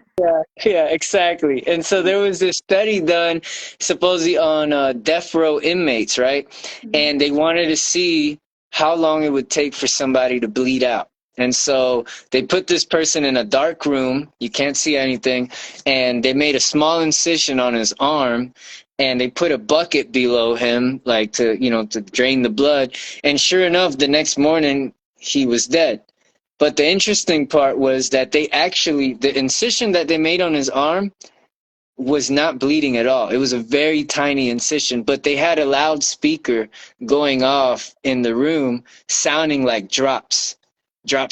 yeah, exactly. And so there was this study done supposedly on death row inmates, right? Mm-hmm. And they wanted to see how long it would take for somebody to bleed out. And so they put this person in a dark room, you can't see anything, and they made a small incision on his arm, and they put a bucket below him, like to drain the blood. And sure enough, the next morning he was dead. But the interesting part was that the incision that they made on his arm was not bleeding at all. It was a very tiny incision, but they had a loudspeaker going off in the room, sounding like drops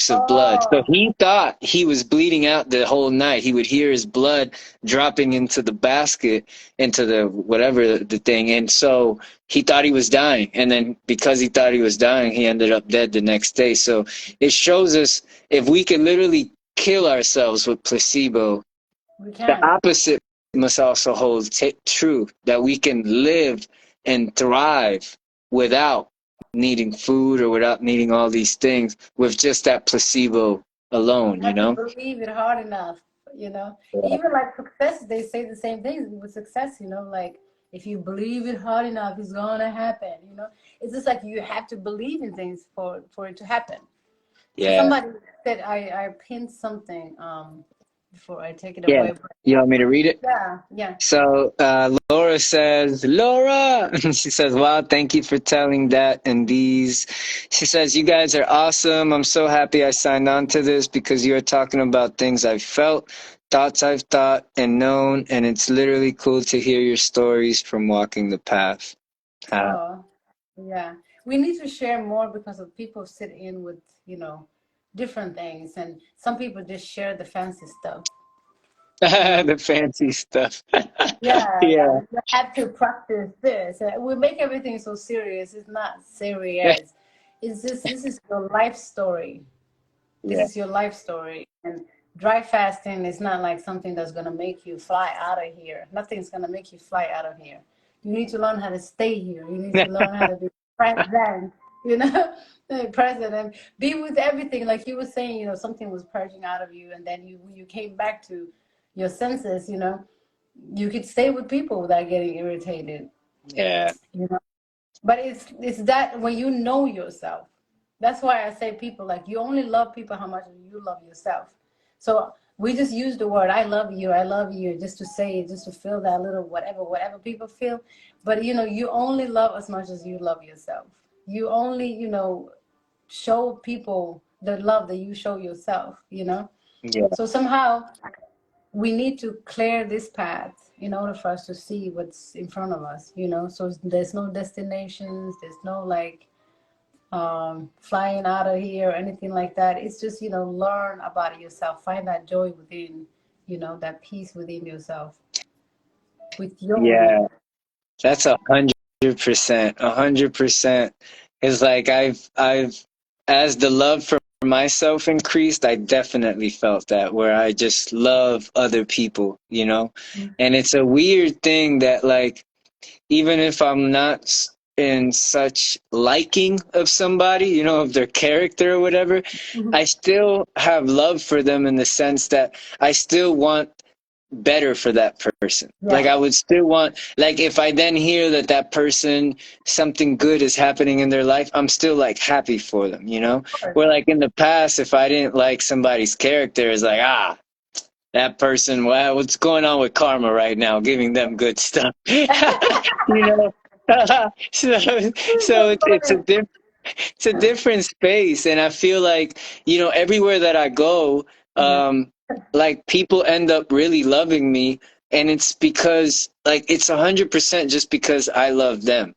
of blood. So Oh. he thought he was bleeding out the whole night. He would hear his blood dropping into the basket, into the whatever the thing. And so he thought he was dying. And then because he thought he was dying, he ended up dead the next day. So it shows us if we could literally kill ourselves with placebo, We the can. opposite must also hold true, that we can live and thrive without. needing food or without needing all these things with just that placebo alone, You you have to know? believe it hard enough, you know. Yeah. Even like success, they say the same things with success, you know, like if you believe it hard enough, it's gonna happen, you know. It's just like you have to believe in things for it to happen. So Yeah. somebody said I pinned something before I take it Yeah. away. But You want me to read it? yeah, yeah. So Laura says, Laura, she says, wow, thank you for telling that and these. She says, you guys are awesome. I'm so happy I signed on to this because you are talking about things I've felt, thoughts I've thought and known, and it's literally cool to hear your stories from walking the path. Oh, yeah. We need to share more because of people sit in with, you know, different things, and some people just share the fancy stuff, you know. The fancy stuff. Yeah, Yeah. yeah. You have to practice this. We make everything so serious. It's not serious. It's just this is your life story. This Yeah. is your life story. And dry fasting is not like something that's gonna make you fly out of here. Nothing's gonna make you fly out of here. You need to learn how to stay here. You need to learn how to be present, you know, present and be with everything. Like you were saying, you know, something was purging out of you, and then you came back to your senses, you know, you could stay with people without getting irritated, Yeah. you know. But it's that when you know yourself. That's why I say people like you only love people how much you love yourself. So we just use the word I love you just to say it, just to feel that little whatever people feel. But you know, you only love as much as you love yourself. You only, you know, show people the love that you show yourself, you know. Yeah. So somehow we need to clear this path in order for us to see what's in front of us, you know. So there's no destinations, there's no like flying out of here or anything like that. It's just, you know, learn about yourself, find that joy within, you know, that peace within yourself with your own Yeah. love. That's 100%, 100%. It's like as the love for myself increased, I definitely felt that where I just love other people, you know? And it's a weird thing that like, even if I'm not in such liking of somebody, you know, of their character or whatever, Mhm. I still have love for them in the sense that I still want better for that person. Like Yeah, I would still want, like if I then hear that that person, something good is happening in their life, I'm still like happy for them, you know? of course. Where like in the past, if I didn't like somebody's character, it's like, that person, well, what's going on with karma right now, giving them good stuff. You know? so so That's it's a funny. different, it's a different space, and I feel like, you know, everywhere that I go, Yeah. like people end up really loving me, and it's because like it's 100% just because I love them.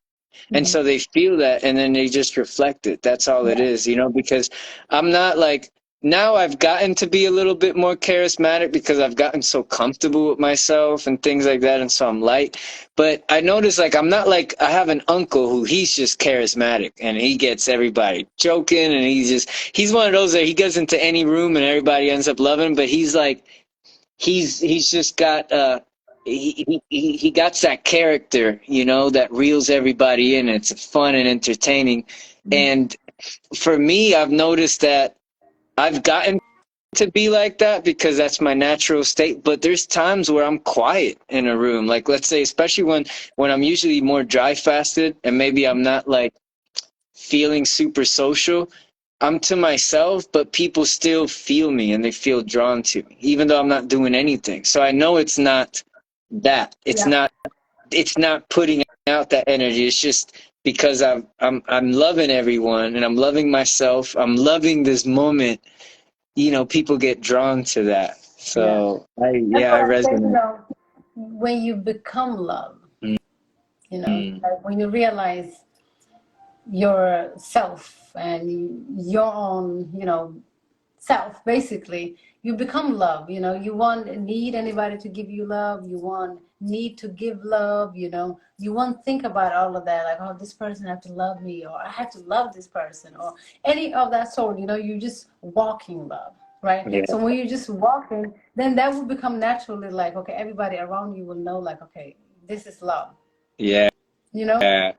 And Mhm. so they feel that and then they just reflect it. That's all it Yeah. is, you know, because I'm not like, now I've gotten to be a little bit more charismatic because I've gotten so comfortable with myself and things like that, and so I'm light. But I notice like I'm not like, I have an uncle who he's just charismatic and he gets everybody joking, and he's one of those that he goes into any room and everybody ends up loving him, but he's like, he's just got he got that character, you know, that reels everybody in. It's fun and entertaining. Mhm. And for me, I've noticed that I've gotten to be like that because that's my natural state, but there's times where I'm quiet in a room, like let's say especially when I'm usually more dry fasted and maybe I'm not like feeling super social, I'm to myself, but people still feel me and they feel drawn to me, even though I'm not doing anything. So I know it's not that. Yeah. It's not putting out that energy. It's just because I'm loving everyone and I'm loving myself. I'm loving this moment. You know, people get drawn to that. Yeah. So That's I what I say, you resonate. know, when you become love, you know, Mm. like when you realize yourself and your own, you know, self, basically, you become love. You know, you want need anybody to give you love, you want need to give love, you know, you won't think about all of that, like, oh, this person have to love me, or I have to love this person, or any of that sort. You know, you just walk in love, right? Yeah, So when you're just walking, then that will become naturally like, okay, everybody around you will know, like, okay, this is love, yeah, you know. yeah,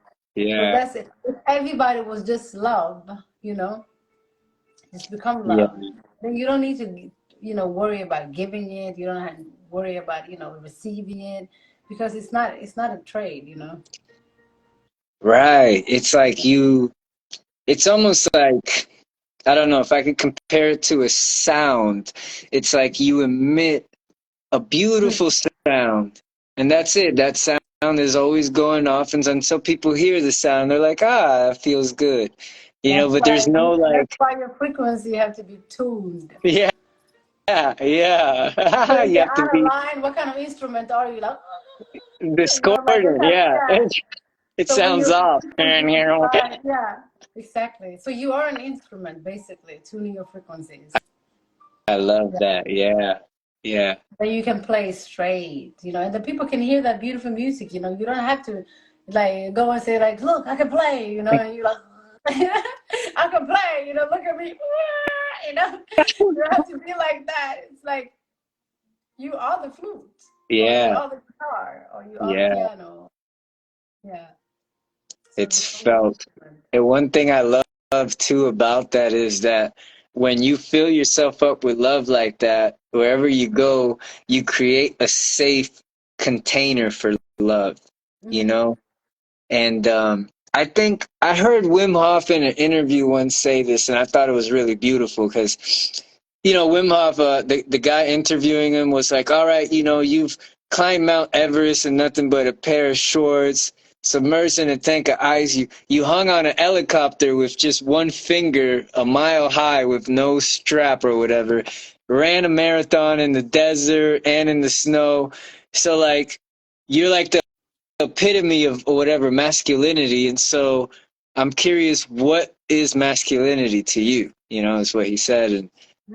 So Yeah. that's it. If everybody was just love, you know, just become Yeah. love, then you don't need to, worry about giving it. You don't have to worry about, receiving it, because it's not a trade, Right. It's like it's almost like, I don't know if I could compare it to a sound. It's like you emit a Mm. beautiful sound, and that's it. That sound is always going off, and until people hear the sound, they're like, ah, that feels good. That's But there's why no that's like, why your frequency have to be tuned. yeah, So yeah. if You you're have to out of be line, what kind of instrument are you? Like, like what discordant, kind of, yeah. yeah. It So when sounds your off. frequency is right, yeah, exactly. So you are an instrument, basically, tuning your frequencies. I love Yeah. that. Yeah. Yeah. Then you can play straight, and the people can hear that beautiful music. You don't have to like go and say like, look, I can play, and you're like, I can play, look at me, you know. You don't have to be like that. It's like you are the flute, or you Yeah. are the guitar, or you are the Yeah. piano. Yeah. So It's become an felt. instrument. And one thing I love too about that is that when you fill yourself up with love like that, wherever you go, you create a safe container for love, you Mm-hmm. know? And I think I heard Wim Hof in an interview once say this, and I thought it was really beautiful because, Wim Hof, the guy interviewing him was like, all right, you've climbed Mount Everest in nothing but a pair of shorts, submerged in a tank of ice. You hung on a helicopter with just one finger a mile high with no strap or whatever, ran a marathon in the desert and in the snow. So, like, you're like the epitome of whatever masculinity. And so I'm curious, what is masculinity to you? Is what he said.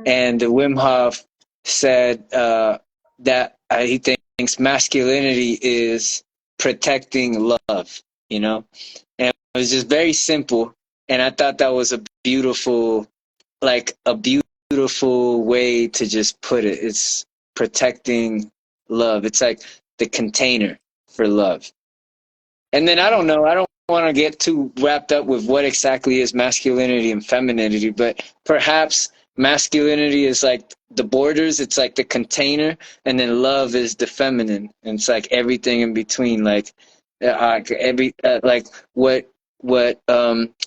And Wim Hof said that he thinks masculinity is protecting love, and it was just very simple. And I thought that was a beautiful, like a beautiful way to just put it. It's protecting love. It's like the container for love. And then I don't know, I don't want to get too wrapped up with what exactly is masculinity and femininity, but perhaps masculinity is like the borders, it's like the container, and then love is the feminine, and it's like everything in between, like what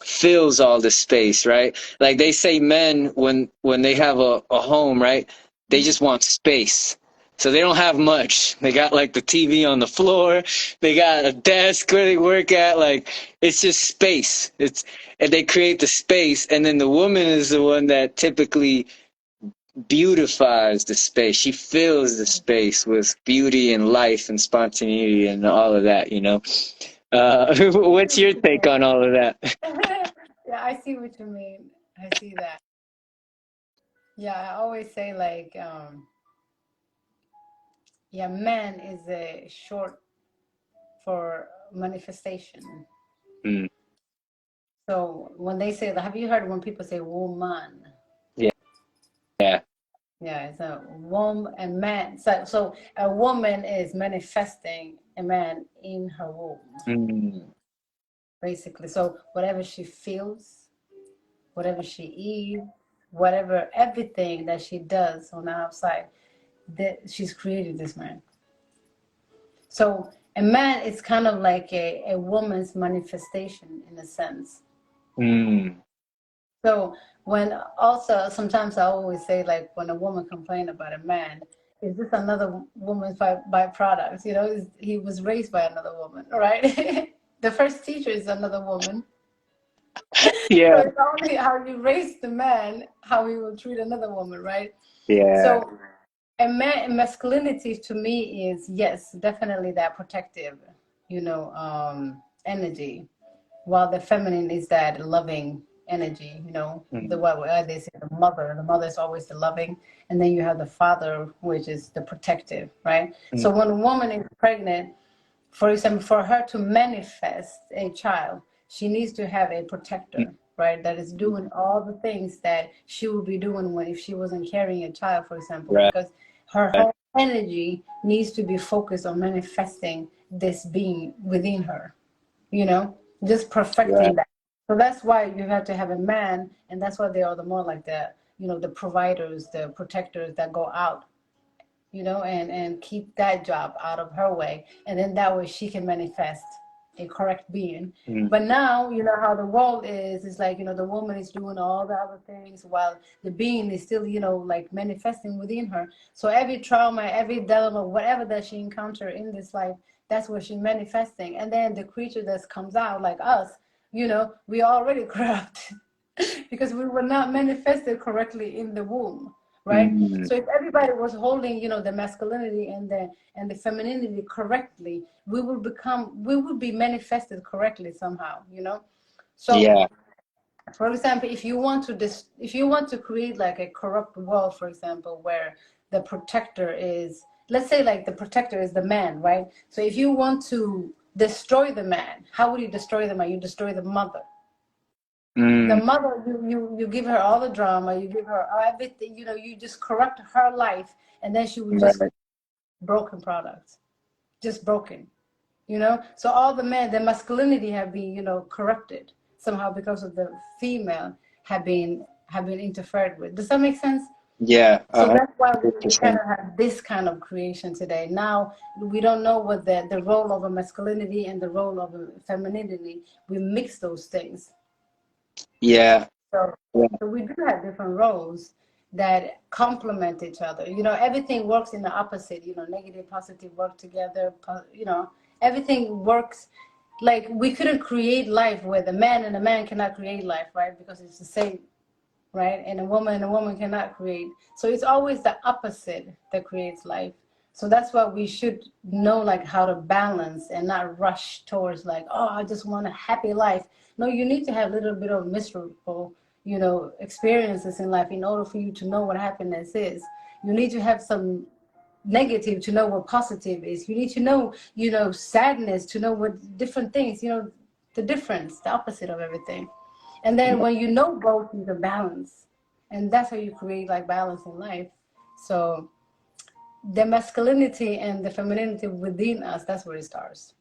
fills all the space, right? Like they say men when they have a home, right? They Mm-hmm. just want space. So they don't have much. They got like the TV on the floor. They got a desk where they work at. Like it's just space. And they create the space, and then the woman is the one that typically beautifies the space. She fills the space with beauty and life and spontaneity and all of that. What's your take on all of that? Yeah, I see what you mean. I see that. Yeah, I always say like, yeah, man is a short for manifestation. Mm, So when they say, have you heard when people say woman? yeah, yeah. Yeah, it's a woman and man. So a woman is manifesting a man in her womb, Mm, basically. So whatever she feels, whatever she eats, whatever everything that she does on the outside, that she's created this man. So a man is kind of like a woman's manifestation in a sense. mm, So when also sometimes I always say like when a woman complains about a man, is this another woman's byproduct? He was raised by another woman, right? The first teacher is another woman. So yeah, it's only how you raise the man, how he will treat another woman, right? yeah. So masculinity to me is, yes, definitely that protective, energy, while the feminine is that loving energy. The Mm, what they say, the mother is always the loving, and then you have the father, which is the protective, right? mm, So when a woman is pregnant, for example, for her to manifest a child, she needs to have a mm, protector, right? That is doing all the things that she would be doing when if she wasn't carrying a child, for example, right. because her whole energy needs to be focused on manifesting this being within her, you know? just perfecting Right. that. So that's why you have to have a man, and that's why they are the more like the, the providers, the protectors that go out, and keep that job out of her way, and then that way she can manifest a correct being. Mm. But now you know how the world is. It's like, the woman is doing all the other things while the being is still, like manifesting within her. So every trauma, every dilemma, whatever that she encountered in this life, that's what she's manifesting. And then the creature that comes out like us, we already corrupt because we were not manifested correctly in the womb, right? Mm. So if everybody was holding, the masculinity and the femininity correctly, we would be manifested correctly somehow, So, Yeah. for example, if you want to create like a corrupt world, for example, where the protector is, let's say like the protector is the man, right? So if you want to destroy the man, how would you destroy the man? You destroy the mother. The Mm. mother, you give her all the drama, you give her everything, you just corrupt her life, and then she would just Right. broken products, just broken, So all the men, the masculinity have been, corrupted somehow because of the female have been interfered with. Does that make sense? Yeah. So A that's why hundred we kind percent. of have this kind of creation today. Now we don't know what the role of a masculinity and the role of a femininity. We mix those things. Yeah. So, Yeah. so we do have different roles that complement each other. Everything works in the opposite. Negative, positive work together. Everything works. Like we couldn't create life where the man and the man cannot create life, right? Because it's the same, right? And a woman cannot create. So it's always the opposite that creates life. So that's why we should know like how to balance and not rush towards like, oh, I just want a happy life. No, you need to have a little bit of miserable, experiences in life in order for you to know what happiness is. You need to have some negative to know what positive is. You need to know, sadness to know what different things, the difference, the opposite of everything. And then when you know both, you can balance. And that's how you create like balance in life. So the masculinity and the femininity within us, that's where it starts.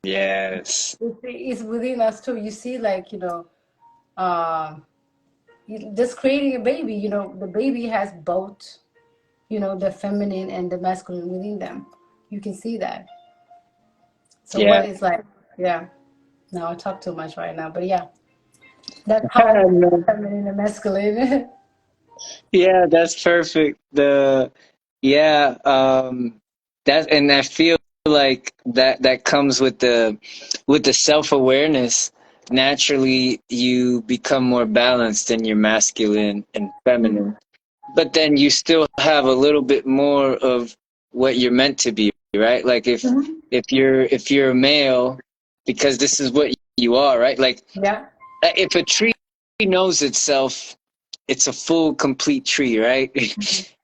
Yes. It's within us too. You see, like, uh, just creating a baby, the baby has both, the feminine and the masculine within them. You can see that. So what Yeah. is like, yeah. No, I talk too much right now, but yeah, that's how No. feminine and masculine. Yeah, that's perfect. Yeah, that, and I feel like that comes with the self-awareness. Naturally, you become more balanced in your masculine and feminine, but then you still have a little bit more of what you're meant to be, right? Like Mhm. if you're a male, because this is what you are, right? Like Yeah. if a tree knows itself, it's a full, complete tree, right?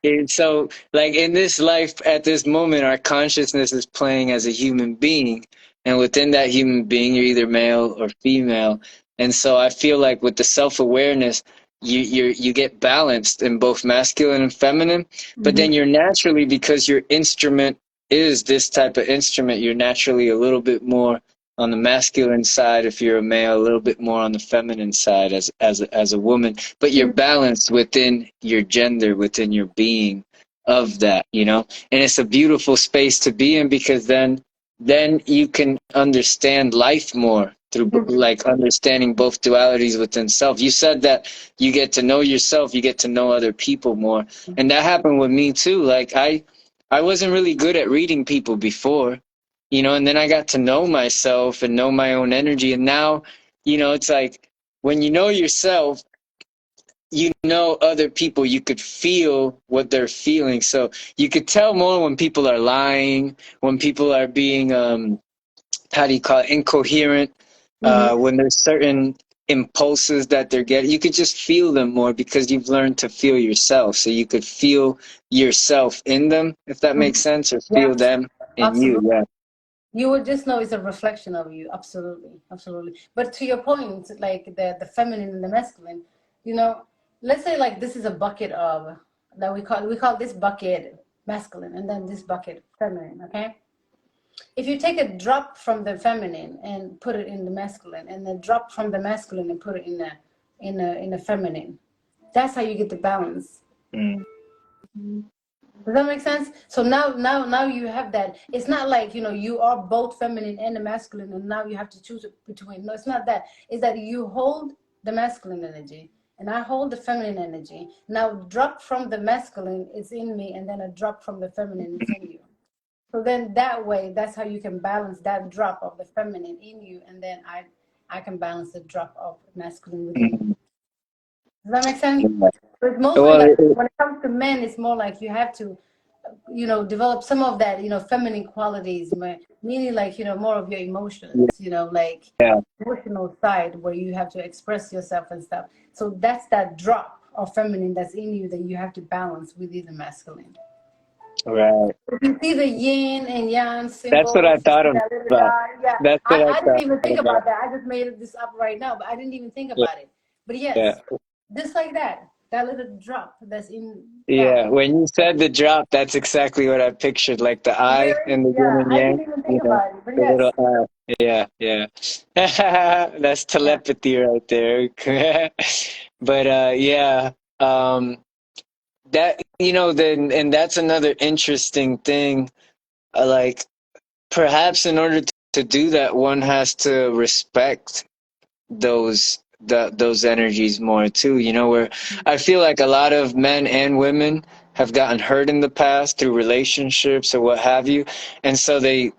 And so, like in this life, at this moment, our consciousness is playing as a human being, and within that human being, you're either male or female. And so, I feel like with the self-awareness, you get balanced in both masculine and feminine. But Mm-hmm. then you're naturally, because your instrument is this type of instrument, you're naturally a little bit more on the masculine side if you're a male, a little bit more on the feminine side as a woman, but you're balanced within your gender, within your being of that, and it's a beautiful space to be in, because then you can understand life more through like understanding both dualities within self. You said that you get to know yourself, you get to know other people more, and that happened with me too. Like I wasn't really good at reading people before, and then I got to know myself and know my own energy. And now, it's like when you know yourself, you know other people, you could feel what they're feeling. So you could tell more when people are lying, when people are being, how do you call it, incoherent, Mm-hmm. when there's certain impulses that they're getting. You could just feel them more because you've learned to feel yourself. So you could feel yourself in them, if that makes Mm-hmm. sense, or Yeah, feel them in you. absolutely. Yeah. You would just know it's a reflection of you. Absolutely, absolutely. But to your point, like the feminine and the masculine, you know, let's say like this is a bucket of that we call this bucket masculine and then this bucket feminine. Okay. if you take a drop from the feminine and put it in the masculine, and then drop from the masculine and put it in the feminine, that's how you get the balance. Mm. Does that make sense? So now you have that. It's not like, you are both feminine and the masculine, and now you have to choose between. No, it's not that. It's that you hold the masculine energy, and I hold the feminine energy. Now, drop from the masculine is in me, and then a drop from the feminine is in you. So then that way, that's how you can balance that drop of the feminine in you, and then I can balance the drop of masculine within me. Mm. Does that make sense? But it's mostly Well, like when it comes to men, it's more like you have to, develop some of that, feminine qualities, meaning like, more of your emotions, like yeah, emotional side where you have to express yourself and stuff. So that's that drop of feminine that's in you that you have to balance within the masculine. right. If you see the yin and yang That's what I symbols, you thought see that little about. dot. Yeah, That's what I I didn't thought even think about. about that. I just made this up right now, but I didn't even think Yeah, about it. But yeah. yes, just like that little drop that's in that. Yeah, when you said the drop, that's exactly what I pictured, like the eye Really? and the yin Yeah, and I didn't yang, even think about it. But the little yes, eye. Yeah, yeah. That's yeah. telepathy right there. But yeah, that then and that's another interesting thing. Like perhaps in order to do that, one has to respect those energies more too, where I feel like a lot of men and women have gotten hurt in the past through relationships or what have you, and so they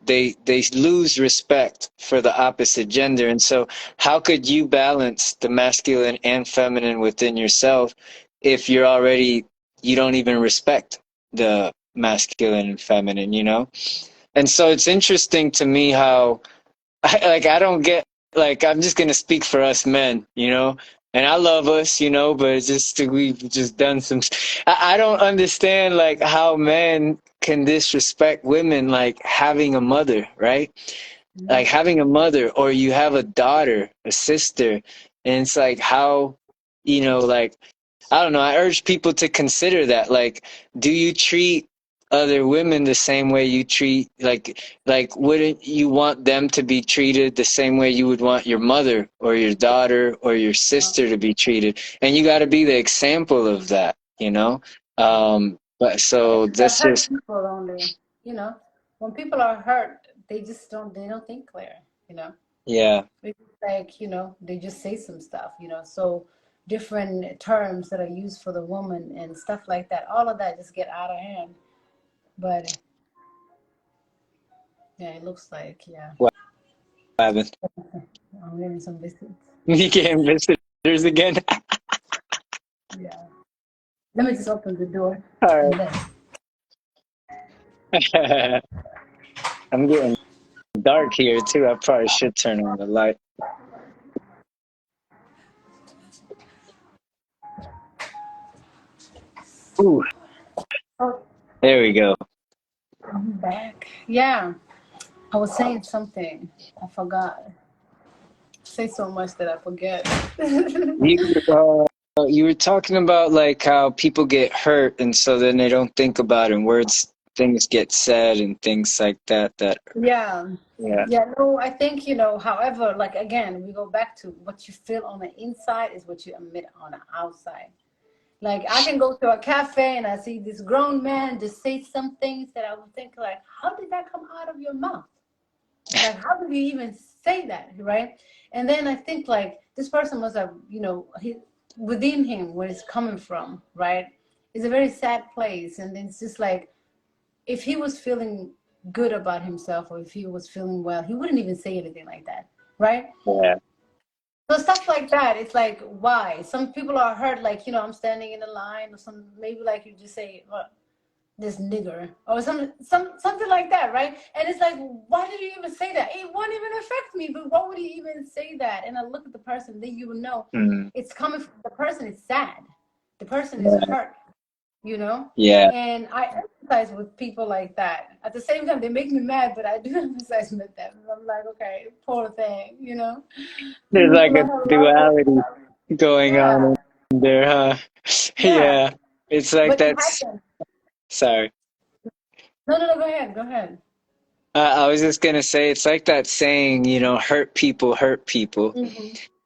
lose respect for the opposite gender. And so how could you balance the masculine and feminine within yourself if you don't even respect the masculine and feminine, and so it's interesting to me how I don't get, like, I'm just gonna speak for us men, and I love us, but it's just we've just done some. I don't understand like how men can disrespect women, like having a mother, right? Like Mhm. having a mother, or you have a daughter, a sister, and it's like how, like I don't know. I urge people to consider that. Like, do you treat other women the same way you treat like wouldn't you want them to be treated the same way you would want your mother or your daughter or your sister to be treated? And you got to be the example of that. But so That that's hurt just people only. You know, when people are hurt, they don't think clear. You know, yeah. it's like, they just say some stuff. So different terms that are used for the woman and stuff like that. All of that just get out of hand. But yeah, it looks like, yeah, What happened? I'm getting some visits. You getting visitors again? Yeah. Let me just open the door All and then. right. I'm getting dark here too. I probably should turn on the light. Ooh, Oh, there we go. I'm back. Yeah, I was saying something. I forgot. Say so much that I forget. You were talking about like how people get hurt, and so then they don't think about it, and things get said, and things like that. Yeah. Yeah, Yeah, no, I think, however, like again, we go back to what you feel on the inside is what you emit on the outside. Like I can go to a cafe and I see this grown man just say some things that I would think like, how did that come out of your mouth? Like, how did you even say that, right? And then I think like this person must have, within him where it's coming from, right? It's a very sad place, and it's just like if he was feeling good about himself or if he was feeling well, he wouldn't even say anything like that, right? yeah. So stuff like that, it's like why? Some people are hurt, like I'm standing in the line, or maybe like you just say, well, this nigger or something like that, right? And it's like, why did you even say that? It won't even affect me, but why would you even say that? And I look at the person, then you will know Mm, it's coming from the person is sad, the person is yeah, hurt, you know. yeah. And I empathize with people like that. At the same time, they make me mad, but I do empathize with them. I'm like, okay, poor thing, There's you like a learn a lot of duality stuff. going Yeah, on in there, huh? yeah, Yeah, it's like but it that's happens. sorry. No, no, no, go ahead, go ahead. I was just gonna say it's like that saying, hurt people, Hmm.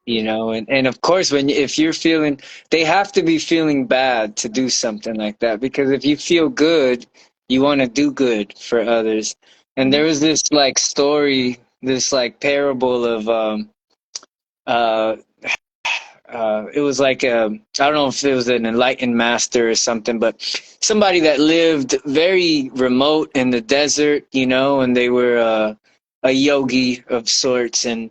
and of course when if you're feeling, they have to be feeling bad to do something like that, because if you feel good, you want to do good for others. And there was this like story, this like parable of uh it was like I don't know if it was an enlightened master or something, but somebody that lived very remote in the desert, and they were a yogi of sorts. And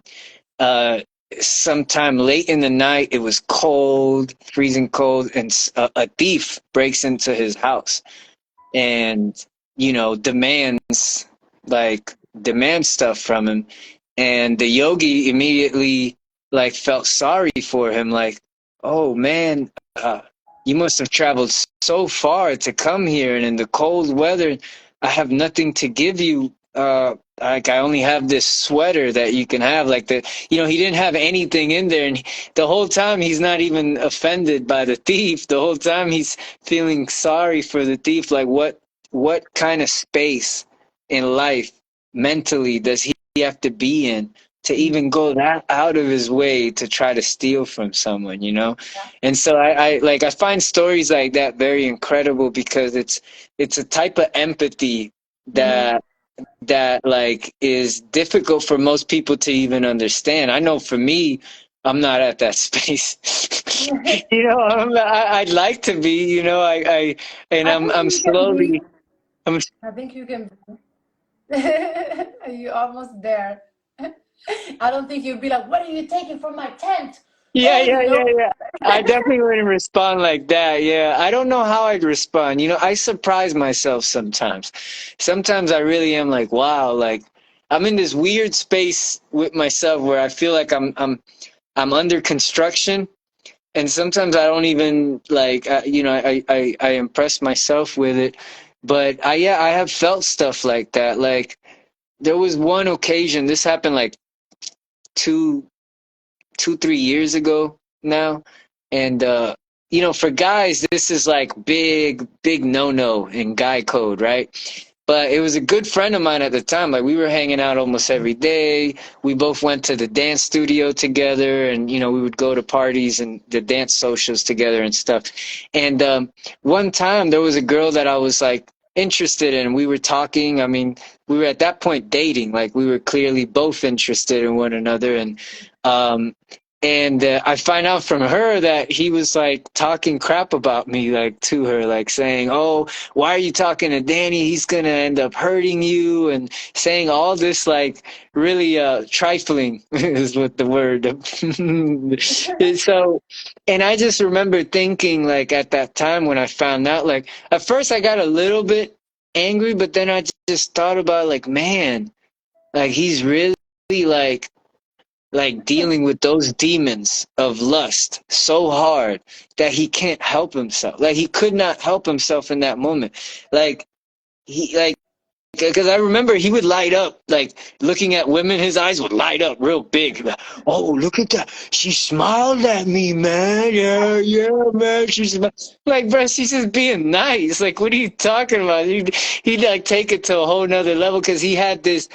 uh, sometime late in the night, it was cold, freezing cold, and a thief breaks into his house and demands stuff from him. And the yogi immediately like felt sorry for him, like, oh man, you must have traveled so far to come here, and in the cold weather I have nothing to give you. Like, I only have this sweater that you can have. Like, he didn't have anything in there, and the whole time he's not even offended by the thief. The whole time he's feeling sorry for the thief. Like, what kind of space in life mentally does he have to be in to even go that out of his way to try to steal from someone? And so I find stories like that very incredible, because it's a type of empathy Hmm. that like is difficult for most people to even understand. I know for me, I'm not at that space. I'd like to be. And I I'm think I'm you can be. slowly. I'm I think you can be. You're almost there. I don't think you'd be like, what are you taking from my tent? Yeah, Hey, yeah, you yeah, know? yeah. I definitely wouldn't respond like that. Yeah, I don't know how I'd respond. I surprise myself sometimes. Sometimes I really am like, wow, like I'm in this weird space with myself where I feel like I'm under construction, and sometimes I don't even like, I impress myself with it. But I have felt stuff like that. Like, there was one occasion, this happened like two 3 years ago now. And for guys, this is like big no in guy code, right? But it was a good friend of mine at the time. Like, we were hanging out almost every day. We both went to the dance studio together, and we would go to parties and the dance socials together and stuff. And one time there was a girl that I was like interested in. We were talking. I mean, we were at that point dating. Like, we were clearly both interested in one another. Um, and I find out from her that he was like talking crap about me, like, to her, like saying, "Oh, why are you talking to Danny? He's gonna end up hurting you," and saying all this like really trifling is what the word. So, and I just remember thinking, like, at that time when I found out, like, at first I got a little bit angry, but then I just thought about, like, man, like, he's really like dealing with those demons of lust so hard that he can't help himself. Like, he could not help himself in that moment. Like, he like because I remember he would light up, like, looking at women. His eyes would light up real big. Like, oh, look at that! She smiled at me, man. Yeah, yeah, man. She smiled. Like, bro, she's just being nice. Like, what are you talking about? He'd like take it to a whole nother level, because he had this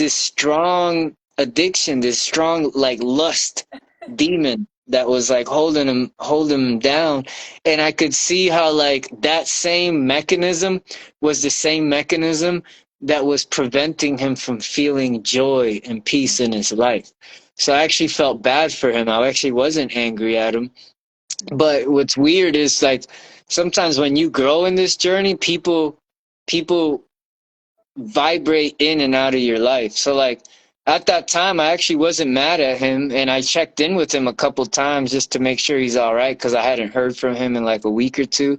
strong addiction, this strong like lust demon that was like holding him down. And I could see how, like, that same mechanism was the same mechanism that was preventing him from feeling joy and peace in his life. So I actually felt bad for him. I actually wasn't angry at him. But what's weird is, like, sometimes when you grow in this journey, people vibrate in and out of your life. So, like, at that time, I actually wasn't mad at him, and I checked in with him a couple times just to make sure he's all right, because I hadn't heard from him in like a week or two.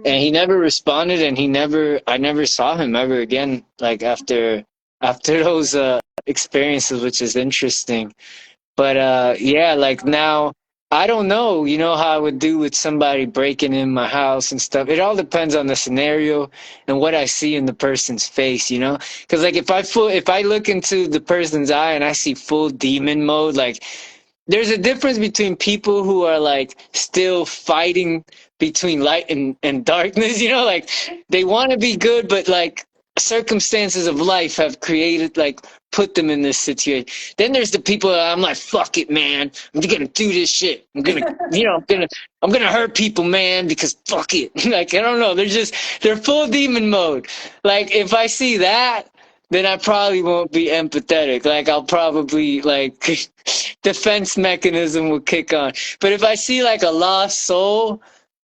And he never responded, and I never saw him ever again, like, after those experiences, which is interesting. But yeah, like, now I don't know, how I would do with somebody breaking in my house and stuff. It all depends on the scenario and what I see in the person's face. Because, like, if I look into the person's eye and I see full demon mode, like, there's a difference between people who are like still fighting between light and darkness, like, they want to be good, but like circumstances of life have created, like, put them in this situation. Then there's the people that I'm like, fuck it, man. I'm gonna do this shit. I'm gonna hurt people, man, because fuck it. Like, I don't know. They're full demon mode. Like, if I see that, then I probably won't be empathetic. Like, I'll probably, like, defense mechanism will kick on. But if I see like a lost soul,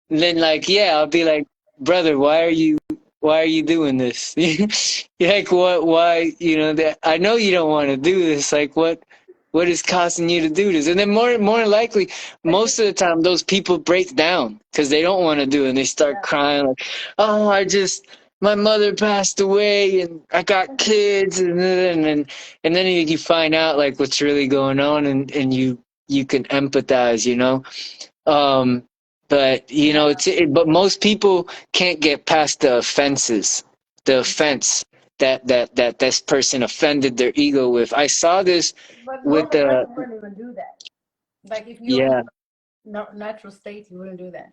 then, like, yeah, I'll be like, brother, why are you doing this? Like, why, that I know you don't want to do this. Like, what is causing you to do this? And then more likely, most of the time, those people break down because they don't want to do it, and they start Yeah. crying like, oh, my mother passed away and I got kids, and then you find out like what's really going on, and you can empathize, um, but Yeah. but most people can't get past the offenses, the offense that this person offended their ego with. I saw this But with normal the person wouldn't even do that. Like if you're in yeah, your natural state, you wouldn't do that,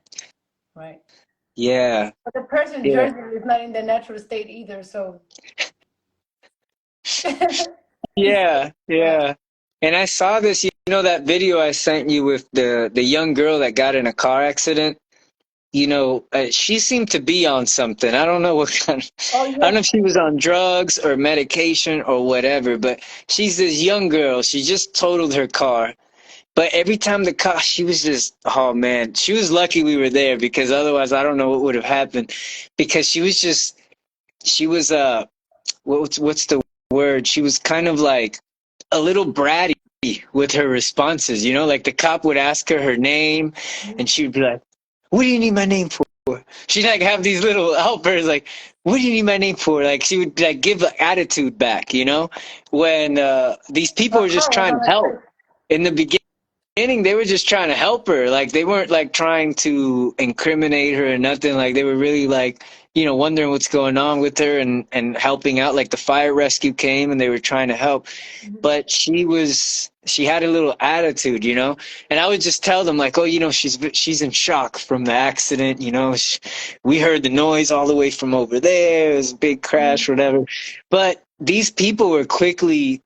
right? yeah, But the person yeah, judging is not in the natural state either, so it's yeah, yeah. yeah. And I saw this, that video I sent you with the young girl that got in a car accident. She seemed to be on something. I don't know what kind of, Oh I don't yes, know if she was on drugs or medication or whatever, but she's this young girl. She just totaled her car. But every time the car, she was just, oh man, she was lucky we were there, because otherwise I don't know what would have happened, because she was, what's the word? She was kind of like a little bratty with her responses, like the cop would ask her name and she would be like, what do you need my name for? She'd like have these little helpers like, what do you need my name for? Like she would like give an attitude back, when these people the were just car was trying on to a help. trip. In the beginning, they were just trying to help her. Like they weren't like trying to incriminate her or nothing. Like they were really like, wondering what's going on with her, and helping out. Like the fire rescue came and they were trying to help, but she had a little attitude, and I would just tell them like, oh, she's in shock from the accident, we heard the noise all the way from over there, it was a big crash, whatever. But these people were quickly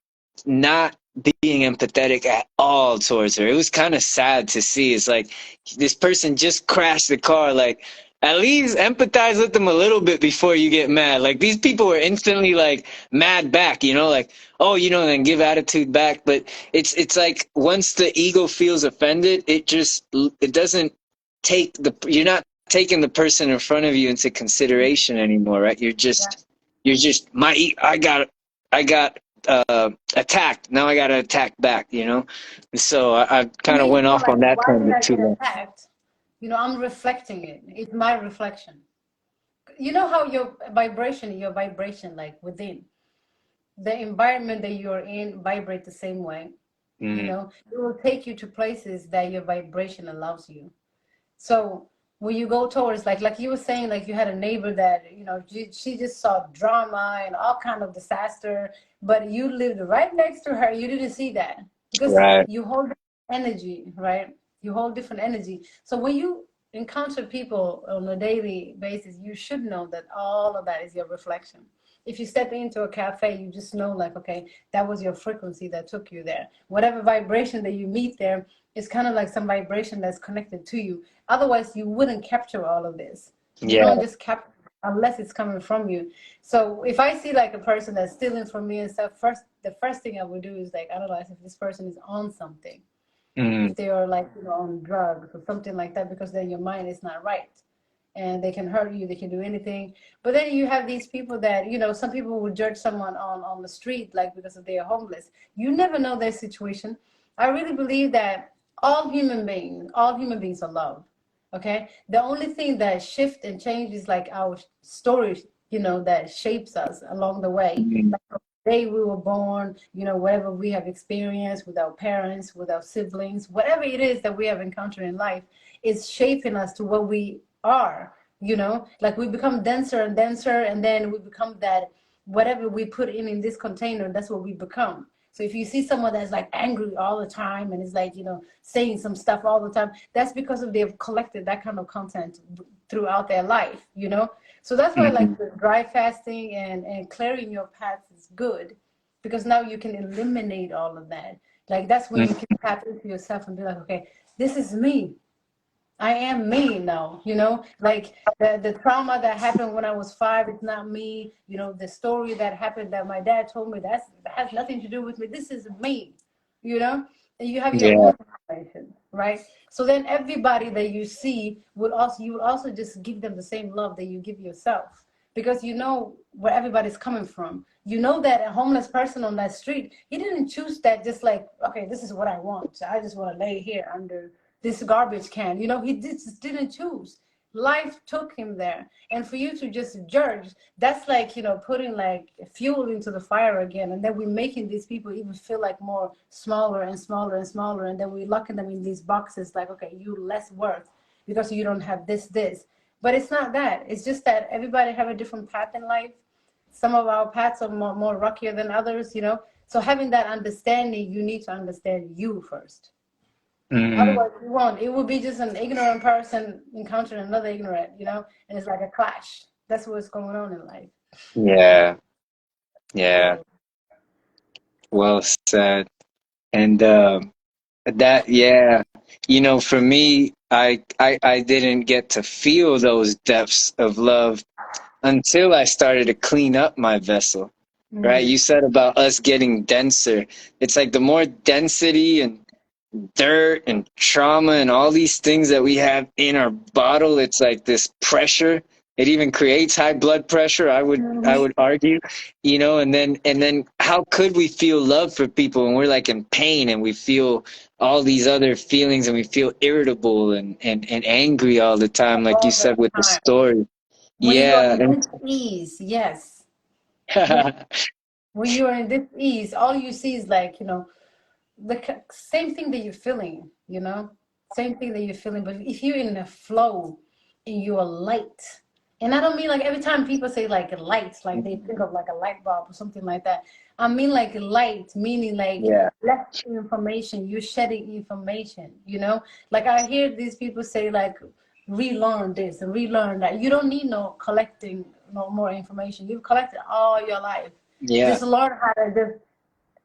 not being empathetic at all towards her. It was kind of sad to see. It's like this person just crashed the car. Like, at least empathize with them a little bit before you get mad. Like these people were instantly like mad back, like, oh, then give attitude back. But it's like once the ego feels offended, it doesn't you're not taking the person in front of you into consideration anymore, right? Yeah. You're just I got attacked. Now I got to attack back, So I To kind of me, it's went more off like, on that why did tangent I too get long. attacked? I'm reflecting it. It's my reflection. You know how your vibration, like within the environment that you're in, vibrate the same way. Mm, It will take you to places that your vibration allows you. So when you go towards, like you were saying, like you had a neighbor that she just saw drama and all kind of disaster, but you lived right next to her. You didn't see that because right. you hold energy, right? You hold different energy. So when you encounter people on a daily basis, you should know that all of that is your reflection. If you step into a cafe, you just know, like, okay, that was your frequency that took you there. Whatever vibration that you meet there is kind of like some vibration that's connected to you. Otherwise, you wouldn't capture all of this. You Yeah. don't just capture unless it's coming from you. So if I see like a person that's stealing from me and stuff, the first thing I would do is like analyze if this person is on something, Mm, if they are like on drugs or something like that, because then your mind is not right and they can hurt you, they can do anything. But then you have these people that, some people would judge someone on the street, like because they are homeless. You never know their situation. I really believe that all human beings are love. Okay, the only thing that shift and change is like our story, that shapes us along the way. mm, Like from the day we were born, whatever we have experienced with our parents, with our siblings, whatever it is that we have encountered in life is shaping us to what we are. Like we become denser and denser, and then we become that, whatever we put in this container, that's what we become. So if you see someone that's like angry all the time and is like, saying some stuff all the time, that's because of they've collected that kind of content throughout their life. So that's why Hmm. like the dry fasting and clearing your path is good, because now you can eliminate all of that. Like that's when you can tap into yourself and be like, okay, this is me. I am me now, like the trauma that happened when I was 5, it's not me. The story that happened that my dad told me, that has nothing to do with me. This is me, and you have your Yeah. own information, right? So then everybody that you see you will also just give them the same love that you give yourself, because you know where everybody's coming from. You know that a homeless person on that street, he didn't choose that, just like, okay, this is what I want. So I just want to lay here under this garbage can. He just didn't choose. Life took him there. And for you to just judge, that's like, putting like fuel into the fire again. And then we're making these people even feel like more smaller and smaller and smaller. And then we're locking them in these boxes like, okay, you less worth because you don't have this. But it's not that. It's just that everybody have a different path in life. Some of our paths are more rockier than others. So having that understanding, you need to understand you first. Mm. Otherwise, you won't. It would be just an ignorant person encountering another ignorant, and it's like a clash. That's what's going on in life. Yeah. Yeah. So, Well said. And that, yeah, for me, I didn't get to feel those depths of love until I started to clean up my vessel. Right? mm, You said about us getting denser. It's like the more density and dirt and trauma and all these things that we have in our bottle, it's like this pressure. It even creates high blood pressure, I mhm. would argue. And then how could we feel love for people when we're like in pain and we feel all these other feelings and we feel irritable and angry all the time, like you All the said with the time. story. When you are Yeah. in this ease, yes, yes. When you are in this ease, all you see is like, the same thing that you're feeling. Same thing that you're feeling. But if you're in a flow and you are light, and I don't mean like every time people say like light, like they think of like a light bulb or something like that. I mean like light, meaning like Yeah. less information. You're shedding information. Like I hear these people say like relearn this and relearn that. You don't need no collecting no more information. You've collected all your life. Yeah. Just learn how to just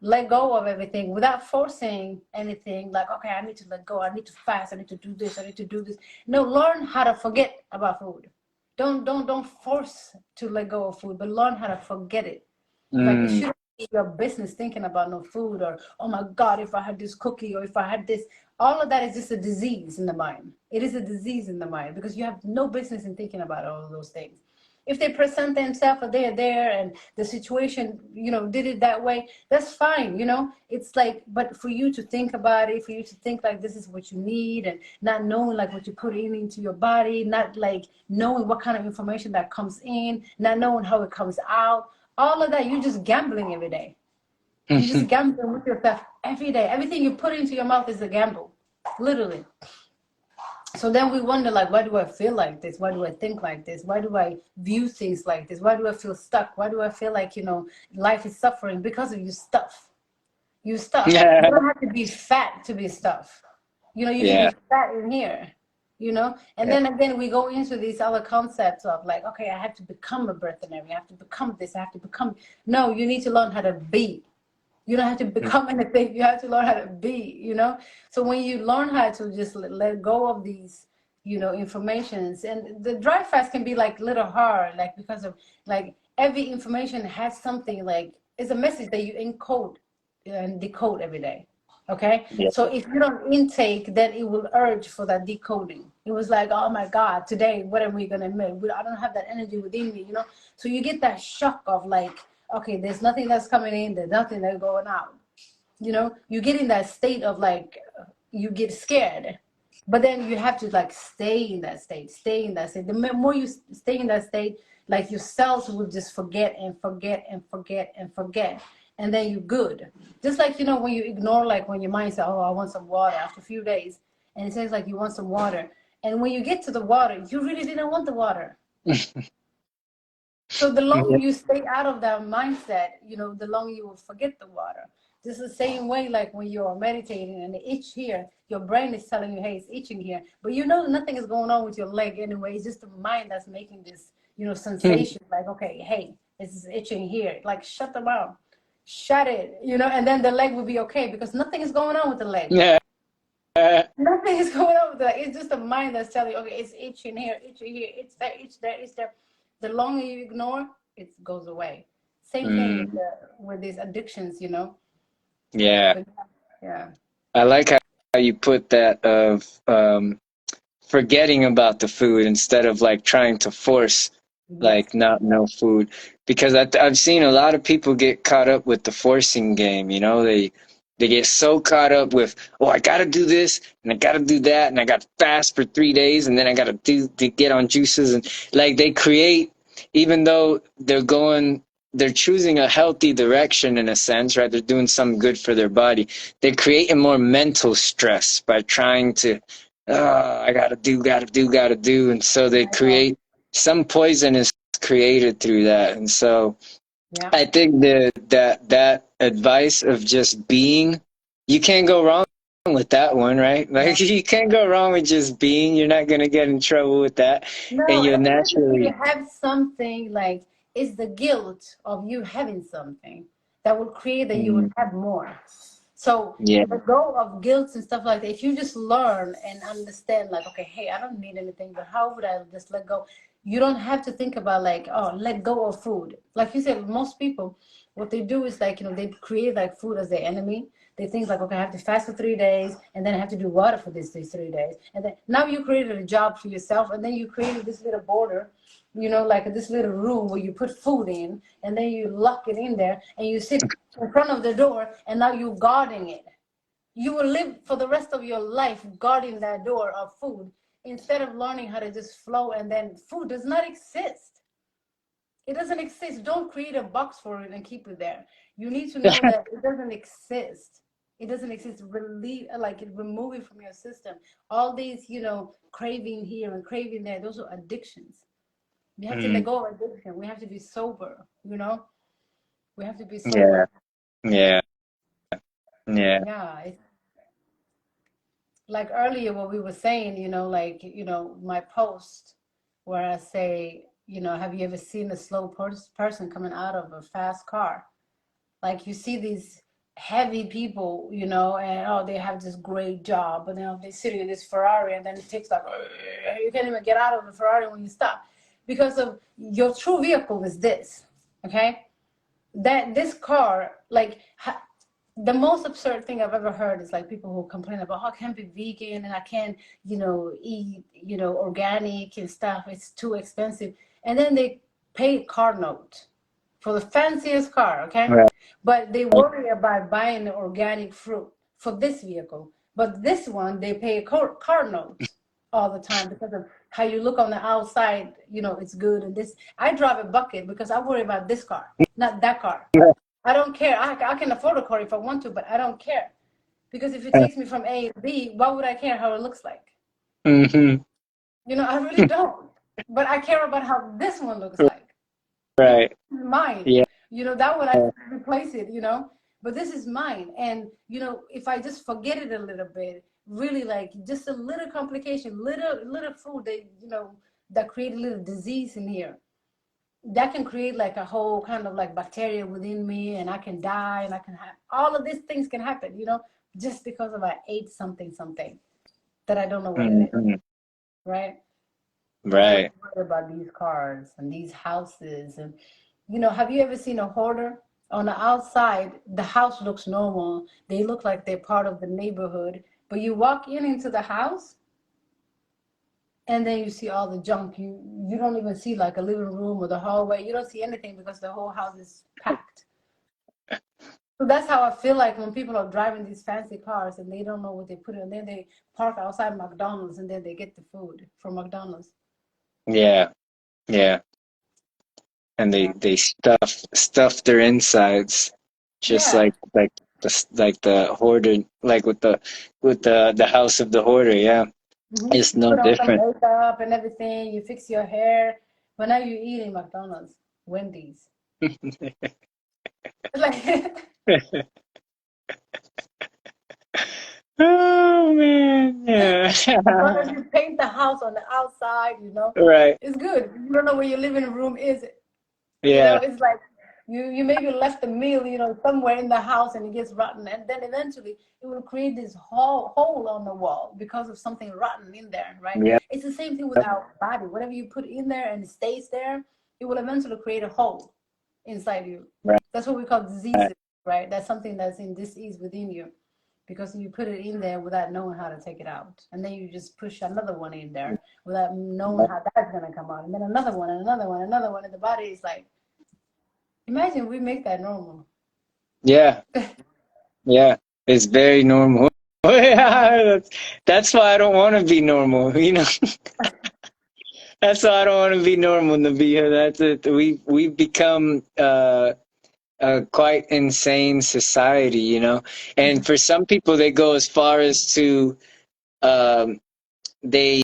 let go of everything without forcing anything, like, okay, I need to let go, I need to fast, I need to do this, I need to do this. No, learn how to forget about food. Don't force to let go of food, but learn how to forget it. Like it Mm. shouldn't be your business thinking about no food, or oh my god, if I had this cookie, or if I had this. All of that is just a disease in the mind. It is a disease in the mind, because you have no business in thinking about all of those things. If they present themselves, or they're there and the situation, did it that way, that's fine. It's like, but for you to think about it, for you to think like this is what you need, and not knowing like what you put into your body, not like knowing what kind of information that comes in, not knowing how it comes out, all of that, you're just gambling every day. You're just gambling with yourself every day. Everything you put into your mouth is a gamble, literally. So then we wonder, like, why do I feel like this? Why do I think like this? Why do I view things like this? Why do I feel stuck? Why do I feel like, life is suffering? Because of your stuff. You stuff. You Yeah. don't have to be fat to be stuff. You can be Yeah. fat in here. And Yeah. then again, we go into these other concepts of like, okay, I have to become a breatharian. I have to become this. I have to become. No, you need to learn how to be. You don't have to become anything. You have to learn how to be. So when you learn how to just let go of these, informations, and the dry fast can be like little hard, like because of like every information has something, like it's a message that you encode and decode every day. Okay. Yeah. So if you don't intake, then it will urge for that decoding. It was like, oh my God, today, what are we going to make? I don't have that energy within me. So you get that shock of like, okay, there's nothing that's coming in, there's nothing that's going out. You get in that state of like, you get scared, but then you have to like stay in that state. The more you stay in that state, like your cells will just forget and forget and forget and forget, and then you're good. Just like, when you ignore, like when your mind says, oh, I want some water after a few days, and it says like you want some water, and when you get to the water, you really didn't want the water. So the longer Yeah. you stay out of that mindset, the longer you will forget the water. Just the same way, like when you're meditating and the itch here, your brain is telling you, hey, it's itching here. But you know nothing is going on with your leg anyway. It's just the mind that's making this, sensation. Like, okay, hey, it's itching here. Like, shut the mouth. Shut it, and then the leg will be okay because nothing is going on with the leg. Yeah. Nothing is going on with the leg. It's just the mind that's telling you, okay, it's itching here, it's there, it's there, it's there. The longer you ignore, it goes away. Same thing with Mm, with these addictions, yeah. But yeah, I like how you put that of forgetting about the food instead of like trying to force yes, like not no food, because I've seen a lot of people get caught up with the forcing game. They get so caught up with, oh, I gotta do this and I gotta do that and I gotta fast for 3 days and then I gotta do to get on juices, and like they create, even though they're choosing a healthy direction in a sense, right? They're doing something good for their body. They're creating more mental stress by trying to, I gotta do. And so they I know. create, some poison is created through that. And so Yeah. I think that advice of just being, you can't go wrong with that one, right? No. Like you can't go wrong with just being. You're not gonna get in trouble with that, and No, you'll and even if you naturally, have something, like, it's the guilt of you having something that will create that you would mm, have more. So yeah, the goal of guilt and stuff like that, if you just learn and understand, like, okay, hey, I don't need anything, but how would I just let go? You don't have to think about, like, oh, let go of food. Like you said, most people, what they do is, like, they create like food as their enemy. They think like, okay, I have to fast for 3 days, and then I have to do water for these 3 days, and then now you created a job for yourself, and then you created this little border, like this little room where you put food in, and then you lock it in there, and you sit in front of the door, and now you're guarding it. You will live for the rest of your life guarding that door of food instead of learning how to just flow, and then food does not exist. It doesn't exist. Don't create a box for it and keep it there. You need to know that it doesn't exist. It doesn't exist. Remove it from your system. All these, craving here and craving there, those are addictions. We have to let mm, go of addiction. We have to be sober, We have to be yeah, sober. yeah, yeah, Yeah. It's like earlier what we were saying, my post where I say, have you ever seen a slow person coming out of a fast car? Like, you see these heavy people, and oh, they have this great job, but then they sit in this Ferrari, and then it takes like, you can't even get out of the Ferrari when you stop, because of your true vehicle is this, okay? That this car, like, the most absurd thing I've ever heard is like people who complain about, oh, I can't be vegan and I can't, eat, organic and stuff. It's too expensive. And then they pay car note for the fanciest car, okay? right, But they worry about buying the organic fruit for this vehicle. But this one, they pay a car note all the time because of how you look on the outside, it's good. And this, I drive a bucket because I worry about this car, not that car. I don't care. I can afford a car if I want to, but I don't care. Because if it takes me from A to B, why would I care how it looks like? mm-hmm, I really don't. But I care about how this one looks like. right, Mine. yeah, That one I can replace it, But this is mine. And, if I just forget it a little bit, really, like, just a little complication, little food that, that create a little disease in here, that can create like a whole kind of like bacteria within me, and I can die, and I can have all of these things can happen, just because of I ate something that I don't know what it is, mm-hmm, right? That's why right, I worry about these cars and these houses. And have you ever seen a hoarder? On the outside, the house looks normal. They look like they're part of the neighborhood, but you walk into the house, and then you see all the junk. You don't even see like a living room or the hallway. You don't see anything because the whole house is packed. So that's how I feel like when people are driving these fancy cars and they don't know what they put in, and then they park outside McDonald's and then they get the food from McDonald's. yeah, yeah, and Yeah. they stuff their insides, just Yeah. like the hoarder, like with the house of the hoarder. Yeah, it's You no put on some different. makeup and everything. You fix your hair, but now you're eating McDonald's, Wendy's. Like, Oh man, yeah. As long as you paint the house on the outside, Right. it's good. You don't know where your living room is. Yeah. It's like you maybe left a meal, somewhere in the house and it gets rotten, and then eventually it will create this hole on the wall because of something rotten in there, right? Yeah. It's the same thing with our body. Whatever you put in there and it stays there, it will eventually create a hole inside you. Right. That's what we call diseases, right? That's something that's in disease within you because you put it in there without knowing how to take it out. And then you just push another one in there without knowing how that's going to come out. And then another one, and another one, another one. And the body is like, imagine we make that normal. Yeah. Yeah. It's very normal. Yeah, that's why I don't want to be normal, you know. That's why I don't want to be normal, Nabila. That's it. We've become a quite insane society, you know. And for some people, they go as far as to um, they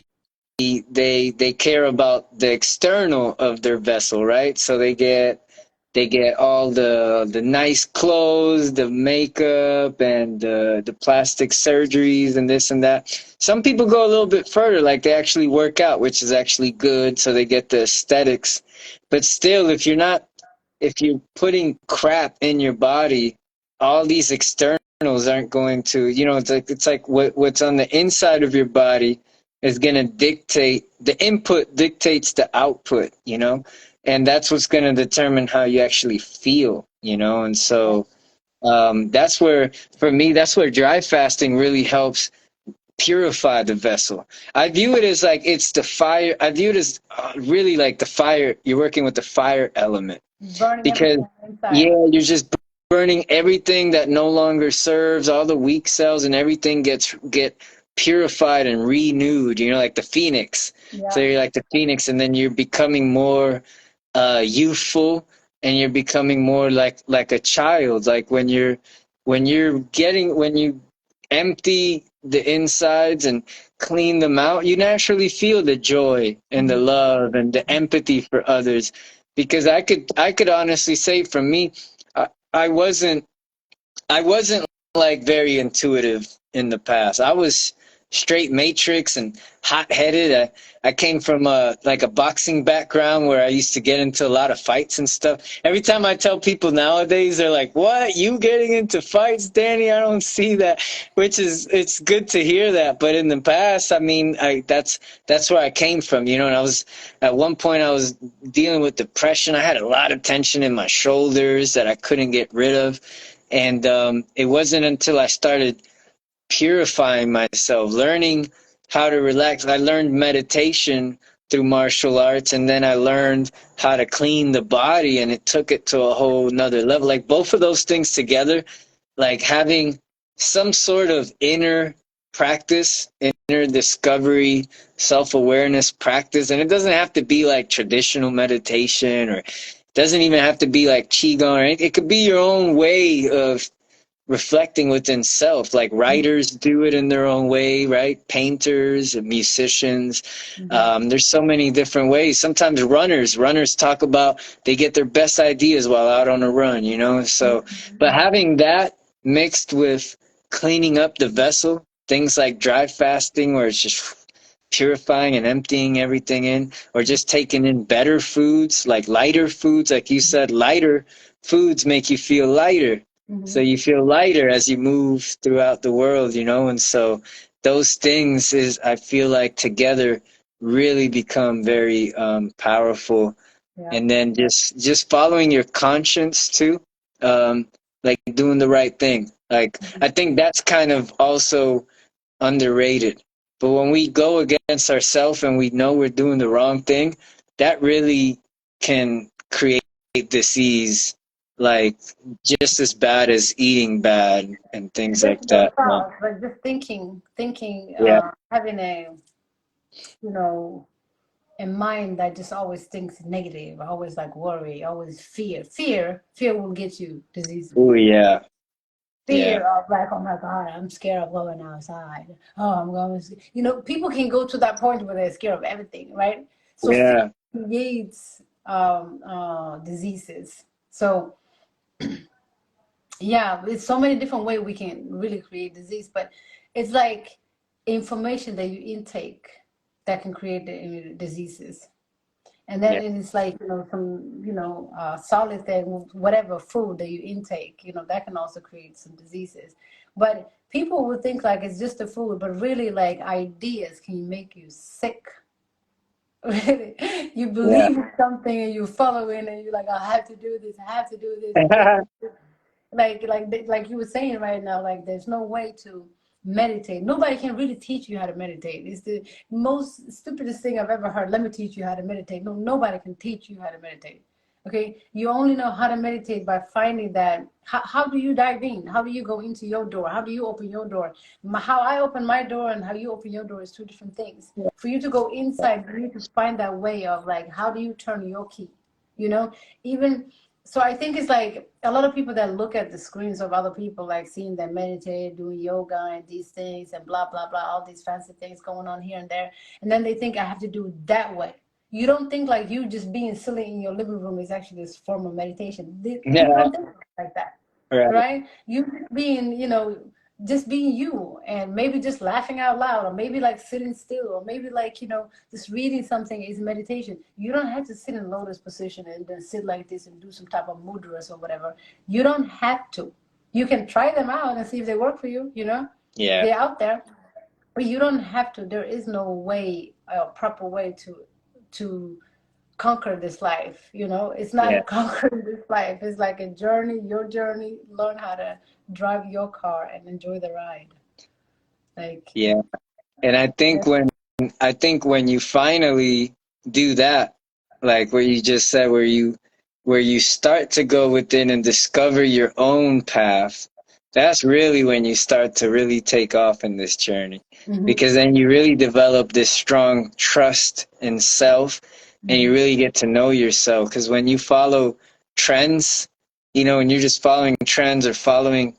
they care about the external of their vessel, right? So they get all the nice clothes, the makeup, and the plastic surgeries and this and that. Some people go a little bit further, like they actually work out, which is actually good, so they get the aesthetics. But still, if you're putting crap in your body, all these externals aren't going to, it's like what's on the inside of your body is going to dictate, the input dictates the output, and that's what's going to determine how you actually feel, and so that's where, for me, that's where dry fasting really helps purify the vessel. I view it as like it's the fire. I view it as really like the fire. You're working with the fire element Burning because, everything inside. yeah, you're just burning everything that no longer serves. All the weak cells and everything get purified and renewed. Like the phoenix. So Yeah. you're like the phoenix, and then you're becoming more youthful, and you're becoming more like a child. Like when you empty the insides and clean them out, you naturally feel the joy and the Mhm. love and the empathy for others. Because I could honestly say, for me, I, I wasn't I wasn't like very intuitive in the past. I was straight matrix and hot-headed. I came from a boxing background where I used to get into a lot of fights and stuff. Every time I tell people nowadays, they're like, "What? You getting into fights, Danny? I don't see that." Which is, it's good to hear that, but in the past, I mean, that's where I came from, and at one point I was dealing with depression. I had a lot of tension in my shoulders that I couldn't get rid of. And it wasn't until I started purifying myself, learning how to relax. I learned meditation through martial arts, and then I learned how to clean the body, and it took it to a whole nother level. Like both of those things together, like having some sort of inner practice, inner discovery, self-awareness practice. And it doesn't have to be like traditional meditation, or it doesn't even have to be like qigong or anything. It could be your own way of reflecting within self. Like writers do it in their own way, right? Painters, musicians. Mhm. There's so many different ways. Sometimes runners talk about they get their best ideas while out on a run, So, but Mhm. having that mixed with cleaning up the vessel, things like dry fasting, where it's just purifying and emptying everything in, or just taking in better foods, like lighter foods, like you said, lighter foods make you feel lighter, so Mhm. you feel lighter as you move throughout the world, and so those things, is I feel like, together really become very powerful. Yeah. And then just following your conscience too, like doing the right thing. Like I think that's kind of also underrated. But when we go against ourselves and we know we're doing the wrong thing, that really can create disease, like just as bad as eating bad and things Just like your that. thoughts, but just thinking, Yeah, having you know, a mind that just always thinks negative, always like worry, always fear. Fear will get you diseases. oh yeah, yeah, Fear of like, oh my God, I'm scared of going outside. Oh, I'm going to, people can go to that point where they're scared of everything, right? So fear yeah, creates diseases. So Yeah, it's so many different ways we can really create disease, but it's like information that you intake that can create the diseases. And then Yeah. it's like, some, solid thing, whatever food that you intake, that can also create some diseases. But people would think like it's just the food, but really like ideas can make you sick. Really, you Yeah. believe in something and you follow it, and you're like, I have to do this, I have to do this, and then like you were saying right now, like there's no way to meditate. Nobody can really teach you how to meditate. It's the most stupidest thing I've ever heard. Let me teach you how to meditate. No, nobody can teach you how to meditate. Okay, you only know how to meditate by finding that. How do you dive in? How do you go into your door? How do you open your door? How I open my door and how you open your door is two different things. For you to go inside, you need to find that way of like, how do you turn your key? You know, even so, I think it's like a lot of people that look at the screens of other people, like seeing them meditate, doing yoga and these things and blah, blah, blah, all these fancy things going on here and there. And then they think I have to do it that way. You don't think like you just being silly in your living room is actually this form of meditation. People Yeah. don't think like that, Right. right? You being, just being you and maybe just laughing out loud or maybe like sitting still or maybe like, just reading something is meditation. You don't have to sit in lotus position and then sit like this and do some type of mudras or whatever. You don't have to. You can try them out and see if they work for you. Yeah. They're out there, but you don't have to. There is no way, a proper way to conquer this life. It's Yeah. not conquering this life. It's like a journey, your journey. Learn how to drive your car and enjoy the ride. Like, Yeah. And I think when you finally do that, like where you just said, where you start to go within and discover your own path, that's really when you start to really take off in this journey. mm-hmm, Because then you really develop this strong trust in self and you mm-hmm, really get to know yourself. Because when you follow trends, when you're just following trends or following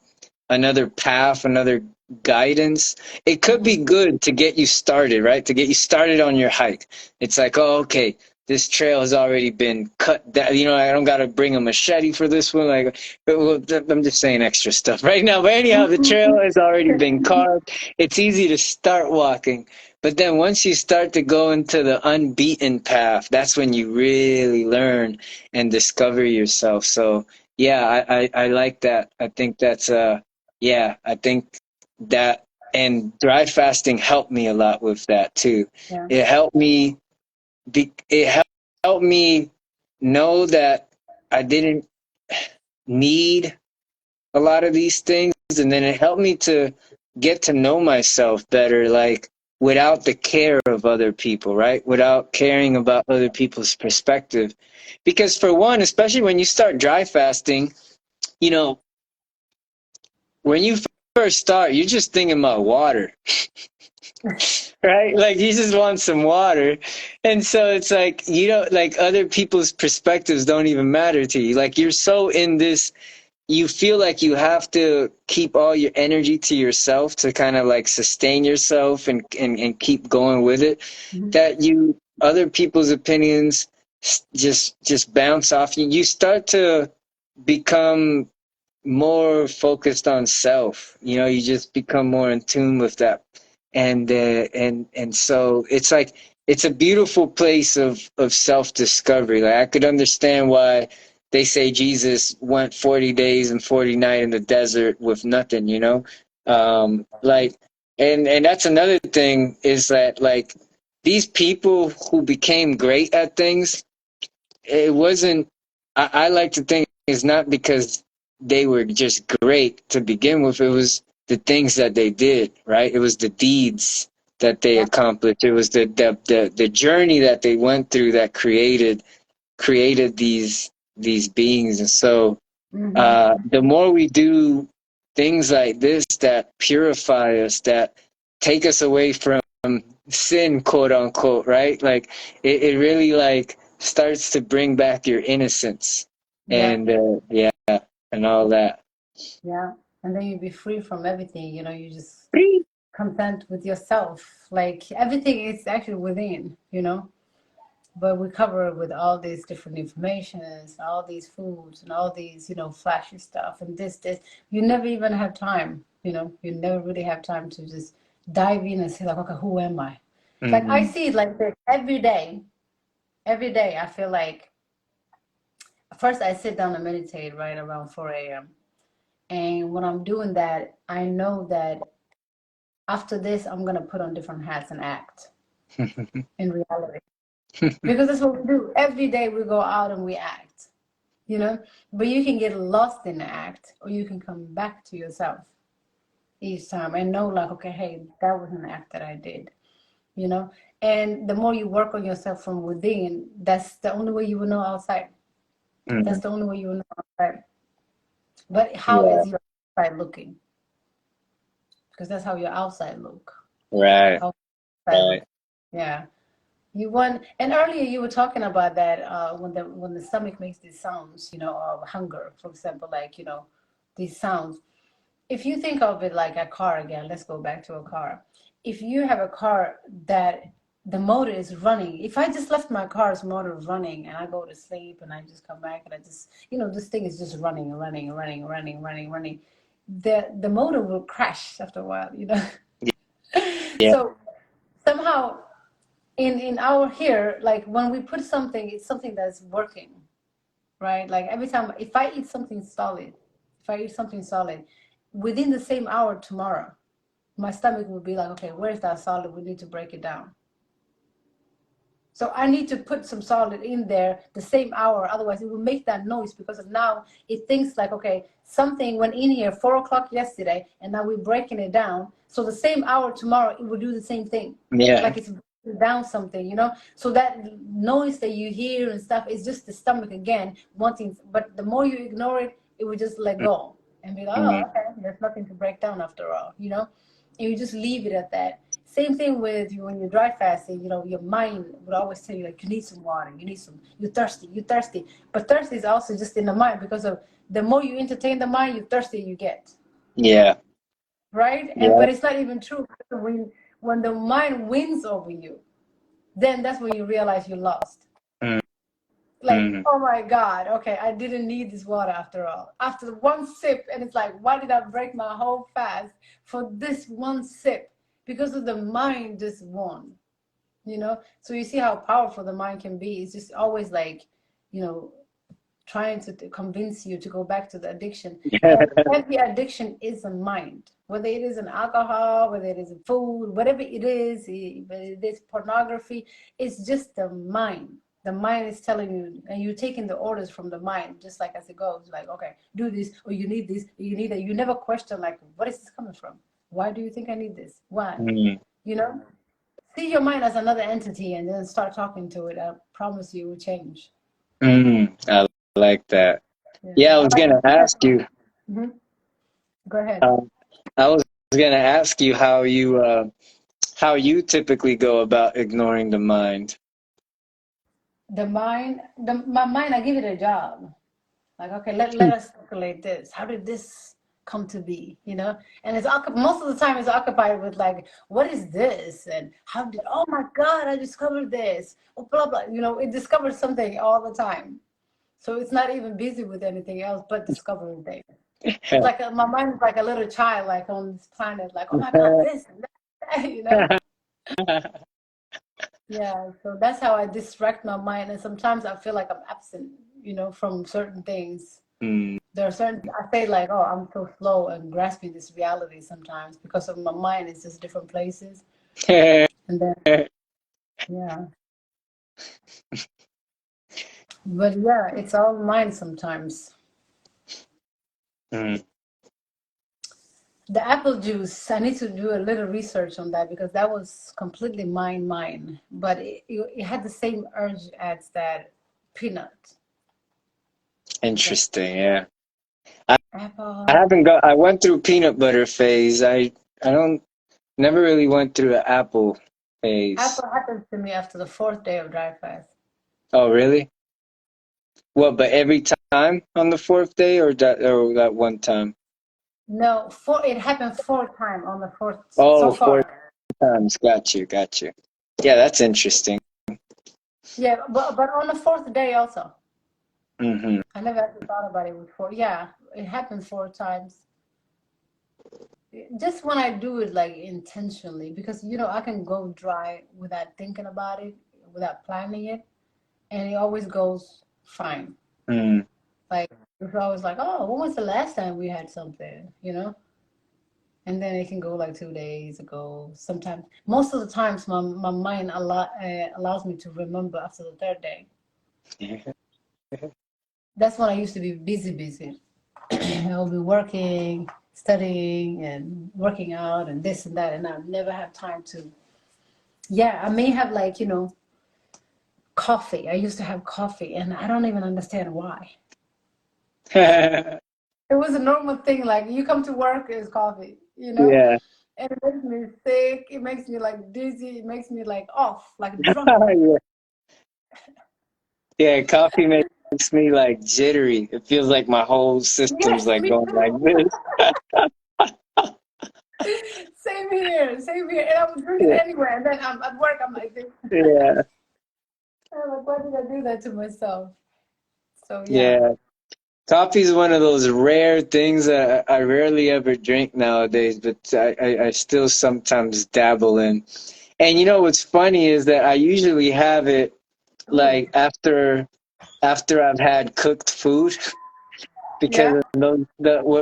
another path, another guidance. It could mm-hmm, be good to get you started, right? To get you started on your hike. It's like, oh, okay, this trail has already been cut down. I don't got to bring a machete for this one. Like, well, I'm just saying extra stuff right now. But anyhow, the trail has already been carved. It's easy to start walking. But then once you start to go into the unbeaten path, that's when you really learn and discover yourself. So, yeah, I like that. I think that's yeah, I think that, and dry fasting helped me a lot with that too. yeah, It helped me helped me know that I didn't need a lot of these things, and then it helped me to get to know myself better, like without the care of other people, right? Without caring about other people's perspective. Because for one, especially when you start dry fasting, you know, when you first start, you're just thinking about water, right? Like you just want some water. And so it's like, like other people's perspectives don't even matter to you. Like you're so in this, you feel like you have to keep all your energy to yourself to kind of like sustain yourself and keep going with it, mm-hmm, that other people's opinions just bounce off you. You start to become more focused on self. You just become more in tune with that, and so it's like it's a beautiful place of self discovery. Like I could understand why they say Jesus went 40 days and 40 nights in the desert with nothing. Like, and that's another thing is that like these people who became great at things, it wasn't. I like to think it's not because they were just great to begin with. It was the things that they did, right? It was the deeds that they yeah, accomplished. It was the journey that they went through that created these beings. And so mm-hmm, the more we do things like this that purify us, that take us away from sin, quote unquote, right? Like it really like starts to bring back your innocence yeah, and yeah, and all that. yeah. And then you be free from everything. You just content with yourself. Like everything is actually within. but we cover it with all these different informations, all these foods, and all these, flashy stuff, and this. You never even have time. You never really have time to just dive in and say like, okay, who am I? Like I Mm-hmm. see it like this every day. Every day, I feel like first I sit down and meditate right around 4 a.m. And when I'm doing that, I know that after this, I'm gonna put on different hats and act in reality. Because that's what we do. Every day we go out and we act, you know? But you can get lost in the act, or you can come back to yourself each time and know, like, okay, hey, that was an act that I did, you know? And the more you work on yourself from within, that's the only way you will know outside. That's Mm. the only way you will know outside. But how Yeah, is your outside looking? Because that's how your outside look. right, Outside look. right. Yeah. You want, and earlier you were talking about that when the stomach makes these sounds, of hunger, for example, like these sounds. If you think of it like a car again, let's go back to a car. If you have a car that the motor is running, if I just left my car's motor running and I go to sleep and I just come back and I just, this thing is just running and running and running and running, running, running, the motor will crash after a while. Yeah. So somehow in our here, like when we put something, it's something that's working, right? Like every time, if I eat something solid within the same hour tomorrow, my stomach will be like, okay, where's that solid? We need to break it down. So I need to put some solid in there the same hour, otherwise it will make that noise because of now it thinks like, okay, something went in here 4 o'clock yesterday, and now we're breaking it down. So the same hour tomorrow, it will do the same thing, Yeah. like it's breaking down something. So that noise that you hear and stuff is just the stomach again wanting. But the more you ignore it, it will just let go and be like, oh, Mm. okay, there's nothing to break down after all. And you just leave it at that. Same thing with you when you're dry fasting, your mind would always tell you like you need some water, you're thirsty. But thirsty is also just in the mind because of the more you entertain the mind, the thirstier you get. Yeah. Right? And Yeah. but it's not even true. When the mind wins over you, then that's when you realize you lost. Mm. Like, Mm. oh my God, okay, I didn't need this water after all. After one sip, and it's like, why did I break my whole fast for this one sip? Because of the mind just won. So you see how powerful the mind can be. It's just always like, you know, trying to convince you to go back to the addiction. And every addiction is a mind, whether it is an alcohol, whether it is food, whatever it is, whether it is pornography, it's just the mind. The mind is telling you, and you're taking the orders from the mind, just like as it goes, like, okay, do this, or you need this, or you need that. You never question, like, what is this coming from? Why do you think I need this? Why? Mm. You know? See your mind as another entity and then start talking to it. I promise you it will change. Mm. I like that. Yeah. Yeah, I I was like gonna ask you. Mhm. Go ahead. Um, I was gonna ask you how you typically go about ignoring the mind. My mind, I give it a job. Like, okay, let us calculate this. How did this come to be? And it's most of the time it's occupied with like, what is this? And how did? Oh my God, I discovered this. Oh, blah blah. It discovers something all the time. So it's not even busy with anything else but discovering things. It's like my mind is like a little child, like on this planet, like, oh my God, this and that. Yeah, so that's how I distract my mind. And sometimes I feel like I'm absent, from certain things. Mm. There are certain, I say like, oh, I'm so slow and grasping this reality sometimes because of my mind is just different places. And then, yeah. But yeah, it's all mind sometimes. Mm. The apple juice, I need to do a little research on that because that was completely mine. But it had the same urge as that peanut. The Interesting. Yeah. I apple. haven't got. I went through peanut butter phase. I don't never really went through an apple phase. Apple happens to me after the fourth day of dry fast. Oh, really? What? But every time on the fourth day, or that one time? No, it happened 4 times on the fourth so Oh, four far. times. Got you. Got you. Yeah, that's interesting. Yeah, but on the fourth day also. Hmm. I never actually thought about it before. Yeah, it happened 4 times. Just when I do it like intentionally, because I can go dry without thinking about it, without planning it, and it always goes fine. Mm. Like it's always like, oh, when was the last time we had something? And then it can go like 2 days ago. Sometimes, most of the times, my mind allows me to remember after the third day. That's when I used to be busy, busy. I'll be working, studying, and working out, and this and that, and I never have time to. Yeah, I may have like coffee. I used to have coffee, and I don't even understand why. It was a normal thing. Like you come to work, is coffee. Yeah. And it makes me sick. It makes me like dizzy. It makes me like off, like drunk. Yeah. Yeah, coffee makes me like jittery. It feels like my whole system's Yes, like me going like too. this. Same here, same here. And I'm drinking Yeah. anyway. And then I'm at work. I'm like this. Yeah. I'm like, why did I do that to myself? So yeah. Yeah. Coffee is one of those rare things that I rarely ever drink nowadays, but I still sometimes dabble in. And you know what's funny is that I usually have it Ooh. like after I've had cooked food. Yeah. Because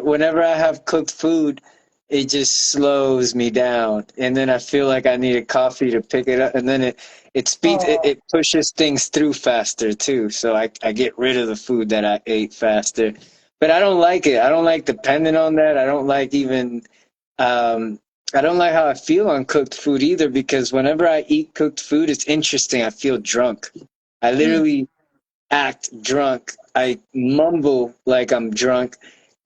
whenever I have cooked food, it just slows me down, and then I feel like I need a coffee to pick it up, and then Oh. it pushes things through faster too. So I get rid of the food that I ate faster, but I don't like it. I don't like depending on that. I don't like even um, I don't like how I feel on cooked food either because whenever I eat cooked food, it's interesting. I feel drunk. I Mm. literally act drunk. I mumble like I'm drunk.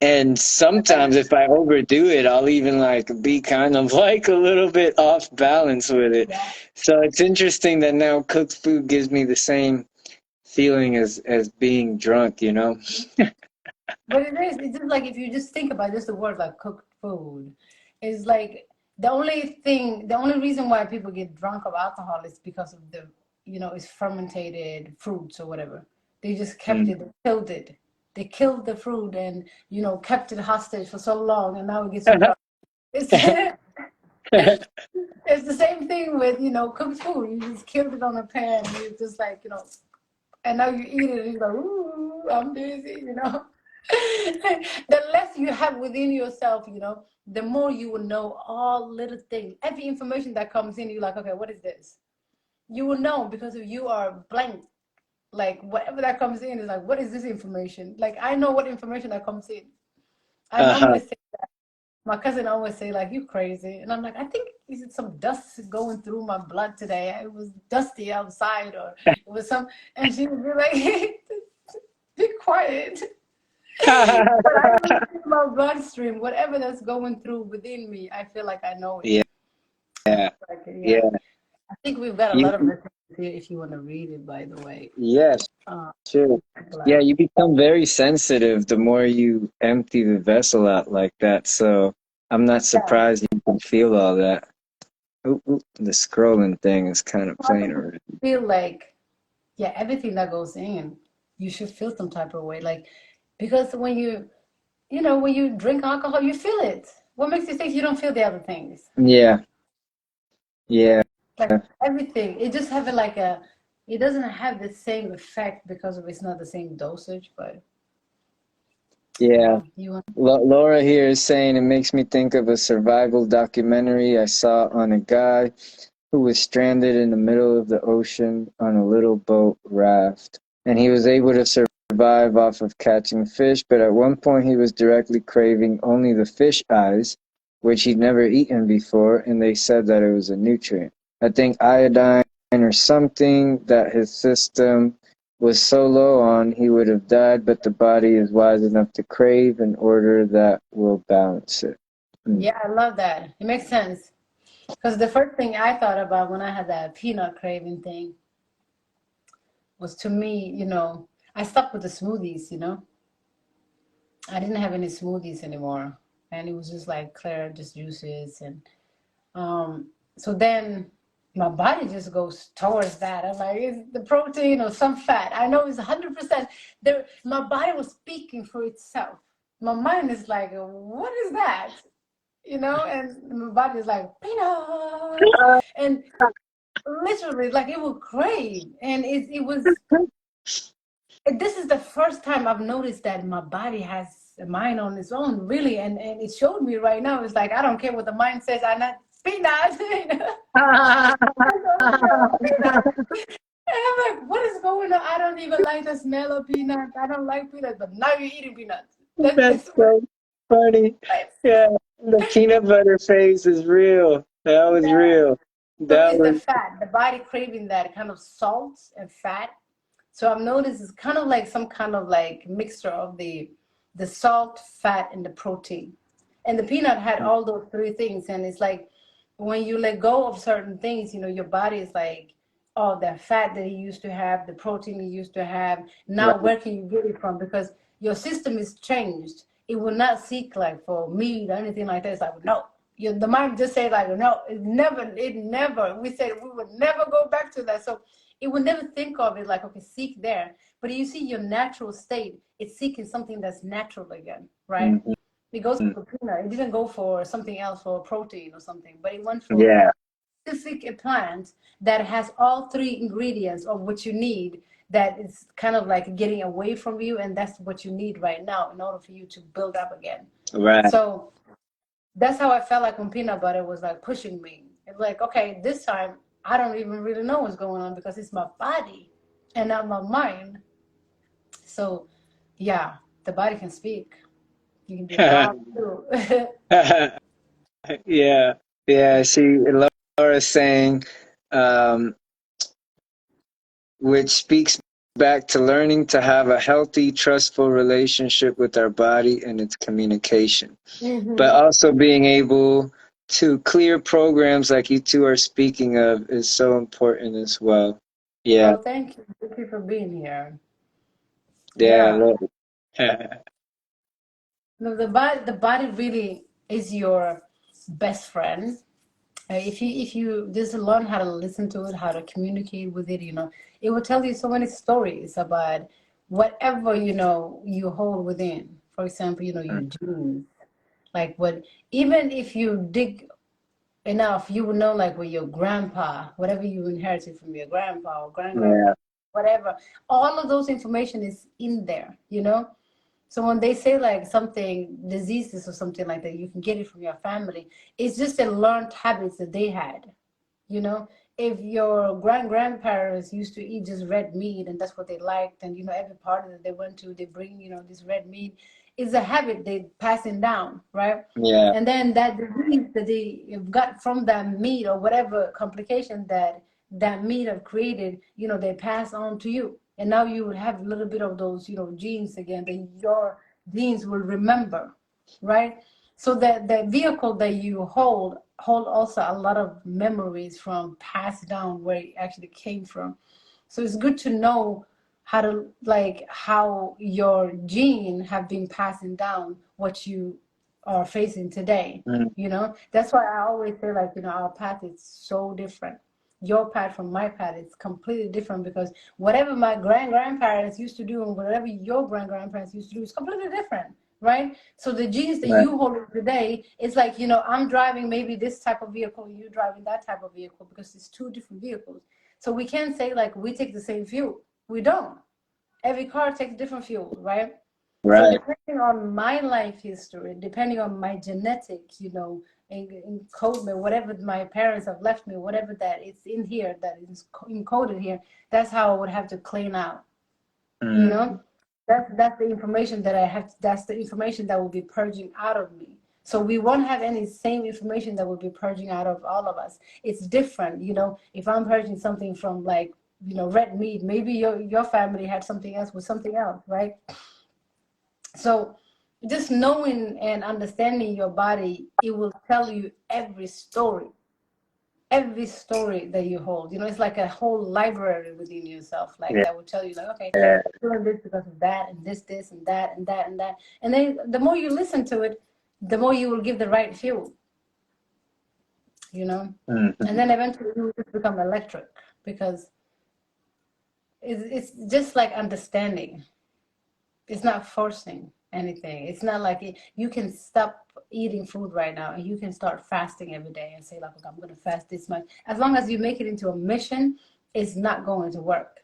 And sometimes if I overdo it, I'll even like be kind of like a little bit off balance with it. Yeah. So it's interesting that now cooked food gives me the same feeling as being drunk, you know? But it is. It's just like if you just think about just the word like cooked food, is like the only reason why people get drunk of alcohol is because of it's fermented fruits or whatever. They just kept Mm. it, they killed it. They killed the fruit and kept it hostage for so long, and now it gets so drunk. It's it's the same thing with cooked food. You just killed it on a pan. You just like and now you eat it and you're like, ooh, I'm busy. The less you have within yourself, the more you will know all little things. Every information that comes in, you're like, okay, what is this? You will know because if you are blank, like whatever that comes in is like, what is this information? Like I know what information that comes in. I Uh-huh. normally say my cousin always say like you crazy, and I'm like I think is some dust going through my blood today. It was dusty outside, or it was some, and she would be like, be quiet. But I know it's in my bloodstream. Whatever that's going through within me, I feel like I know it. Yeah, Like, yeah. yeah. I think we've got a You lot of material here if you want to read it, by the way. yes, Uh, sure. Yeah, glad. you become very sensitive the more you empty the vessel out like that. So I'm not Yeah. surprised you can feel all that. Ooh, ooh, the scrolling thing is kind of So I playing think you around. feel like, yeah, everything that goes in, you should feel some type of way. Like, because when you drink alcohol, you feel it. What makes you think you don't feel the other things? Yeah, yeah, Like everything, it just have it doesn't have the same effect because of it's not the same dosage. But yeah. well, you want. Laura here is saying it makes me think of a survival documentary I saw on a guy who was stranded in the middle of the ocean on a little boat raft. And he was able to survive off of catching fish, but at one point he was directly craving only the fish eyes, which he'd never eaten before, and they said that it was a nutrient. I think iodine or something that his system was so low on he would have died, but the body is wise enough to crave in order that will balance it. Mm. Yeah, I love that. It makes sense. Because the first thing I thought about when I had that peanut craving thing was to me, I stopped with the smoothies. I didn't have any smoothies anymore. And it was just like clear, just juices. And so then my body just goes towards that. I'm like, it's the protein or some fat. I know it's 100%. There, my body was speaking for itself. My mind is like, what is that? And my body is like, peanuts. And literally, like it would crave. And it was, this is the first time I've noticed that my body has a mind on its own, really. And it showed me right now. It's like, I don't care what the mind says. I'm not peanuts. And I'm like, what is going on? I don't even like the smell of peanuts. I don't like peanuts, but now you're eating peanuts. That's That's so funny. right. Yeah, the peanut butter phase is real. That was Yeah. real. So That it's the was, fat, the body craving that kind of salt and fat. So I've noticed it's kind of like some kind of like mixture of the salt, fat, and the protein. And the peanut had all those three things. And it's like when you let go of certain things, your body is like, oh, the fat that you used to have, the protein you used to have, now right. where can you get it from? Because your system is changed. It will not seek like for meat or anything like that. It's like, no. The mind just say like, no, it never. We said we would never go back to that. So it would never think of it like, okay, seek there. But you see your natural state, it's seeking something that's natural again, right? Mhm. It goes for peanut. It didn't go for something else, for protein or something, but it went for Yeah, specific plant that has all three ingredients of what you need, that is kind of like getting away from you, and that's what you need right now in order for you to build up again. right. So that's how I felt like when peanut butter was like pushing me. It's like, okay, this time I don't even really know what's going on because it's my body and not my mind. So yeah, the body can speak. You can be loud too. Yeah, yeah. See, Laura's saying, um, which speaks back to learning to have a healthy, trustful relationship with our body and its communication, but Hmm. also being able to clear programs like you two are speaking of is so important as well. Yeah, Oh, thank you. Thank you for being here. yeah, I Yeah. love No, the body really is your best friend. If you just learn how to listen to it, how to communicate with it, it will tell you so many stories about whatever you hold within. For example, your it. genes. Like what, even if you dig enough, you will know like what your grandpa, whatever you inherited from your grandpa or grandpa, Yeah, whatever. All of those information is in there. So when they say like something diseases or something like that, you can get it from your family. It's just a learned habits that they had. You know, if your grandparents used to eat just red meat and that's what they liked, and every party that they went to, they bring this red meat. It's a habit they passing down, right? yeah, And then that disease that they got from that meat or whatever complication that meat have created, they pass on to you. And now you will have a little bit of those, genes again that your genes will remember, right? So that the vehicle that you hold also a lot of memories from passed down where it actually came from. So it's good to know how to like how your gene have been passing down what you are facing today. mm, That's why I always say like our path is so different. Your path from my path is completely different because whatever my grandparents used to do and whatever your grandparents used to do is completely different, right? So the genes that right, you hold today, it's like I'm driving maybe this type of vehicle, you're driving that type of vehicle because it's two different vehicles. So we can't say like we take the same fuel. We don't. Every car takes different fuel, right? So right. depending on my life history, depending on my genetic, encodement, whatever my parents have left me, whatever that is in here, that is encoded here, that's how I would have to clean out. You Mm, know, that's the information that I have. That's the information that will be purging out of me. So we won't have any same information that will be purging out of all of us. It's different. If I'm purging something from like red meat, maybe your family had something else with something else, right? So just knowing and understanding your body, it will tell you every story that you hold. It's like a whole library within yourself, like yeah, that will tell you, like, okay, yeah, you're doing this because of that, and this, and that, and that, and that. And then the more you listen to it, the more you will give the right fuel. you know. And Mhm. then eventually you just become electric because it's just like understanding. It's not forcing anything. It's not like you can stop eating food right now and you can start fasting every day and say like, okay, I'm going to fast this much. As long as you make it into a mission, it's not going to work.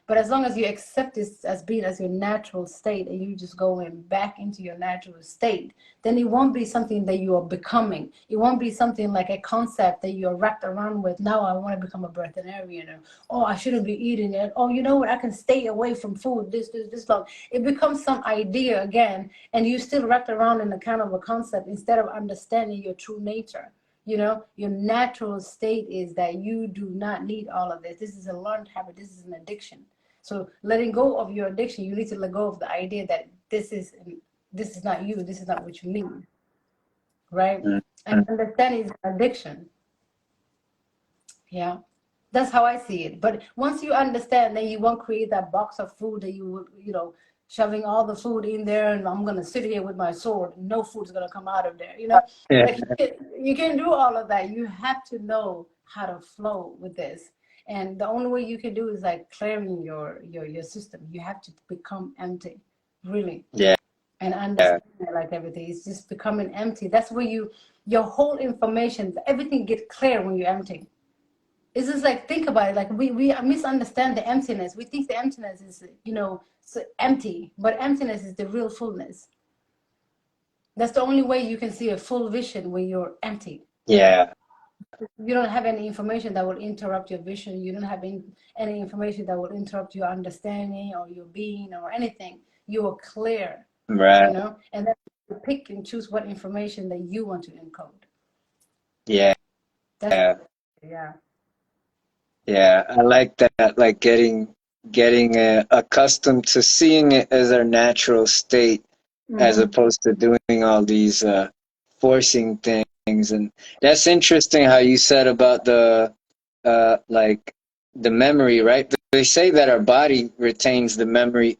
But as long as you accept this as being as your natural state and you just going back into your natural state, then it won't be something that you are becoming. It won't be something like a concept that you're wrapped around with. Now I want to become a breatharian, or oh, I shouldn't be eating it. Oh, you know what? I can stay away from food this long. It becomes some idea again, and you still wrapped around in a kind of a concept instead of understanding your true nature. You know, your natural state is that you do not need all of this. This is a learned habit. This is an addiction. So letting go of your addiction, you need to let go of the idea that this is not you. This is not what you need, right? And Mhm. understanding is addiction. Yeah, that's how I see it. But once you understand, then you won't create that box of food that you would, shoving all the food in there, and I'm gonna sit here with my sword. And no food's gonna come out of there. Yeah. Like you can do all of that. You have to know how to flow with this, and the only way you can do is like clearing your system. You have to become empty, really, Yeah. and understand it like everything. It's just becoming empty. That's where your whole information, everything get clear when you're empty. It's just like think about it. Like we misunderstand the emptiness. We think the emptiness is so empty, but emptiness is the real fullness. That's the only way you can see a full vision when you're empty. Yeah. You don't have any information that will interrupt your vision. You don't have any information that will interrupt your understanding or your being or anything. You are clear, Right. and then you pick and choose what information that you want to encode. Yeah. That's Yeah. yeah. Yeah. I like that. Like getting accustomed to seeing it as our natural state, as Mm-hmm. opposed to doing all these forcing things. And that's interesting how you said about like the memory, right? They say that our body retains the memory,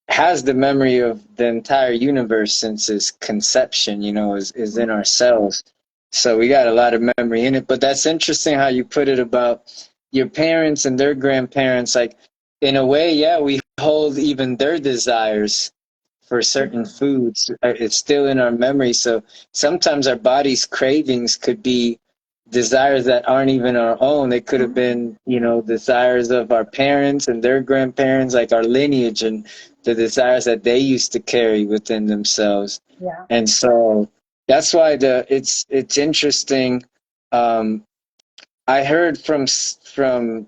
has the memory of the entire universe since its conception, is in our cells. So we got a lot of memory in it. But that's interesting how you put it about your parents and their grandparents. Like, in a way, yeah, we hold even their desires for certain Mm-hmm. foods. It's still in our memory. So sometimes our body's cravings could be desires that aren't even our own. They could have Mm-hmm. been, desires of our parents and their grandparents, like our lineage and the desires that they used to carry within themselves. Yeah. And so that's why it's interesting. Um, I heard from someone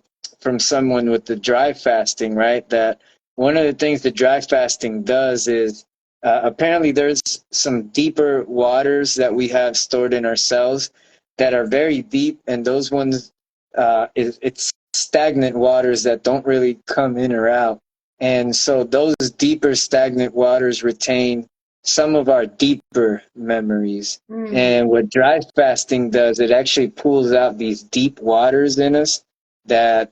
with the dry fasting, right, that one of the things that dry fasting does is apparently there's some deeper waters that we have stored in our cells that are very deep, and those ones it's stagnant waters that don't really come in or out, and so those deeper stagnant waters retain some of our deeper memories. Mm-hmm. And what dry fasting does, it actually pulls out these deep waters in us that,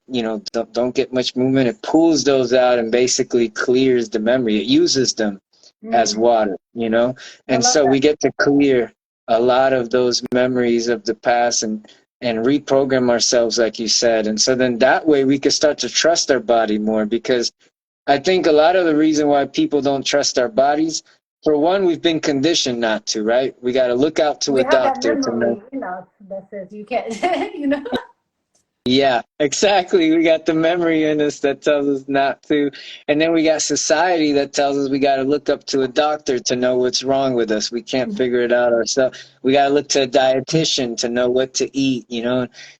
don't get much movement. It pulls those out and basically clears the memory. It uses them as Mm-hmm. water. I And love so that. we get to clear a lot of those memories of the past and reprogram ourselves, like you said. And so then that way we can start to trust our body more, because I think a lot of the reason why people don't trust our bodies, for one, we've been conditioned not to, right? We got to look out to We a have that doctor to know. memory in us that says you can't, Yeah, exactly. We got the memory in us that tells us not to. And then we got society that tells us we got to look up to a doctor to know what's wrong with us. We can't figure it out ourselves. We got to look to a dietitian to know what to eat.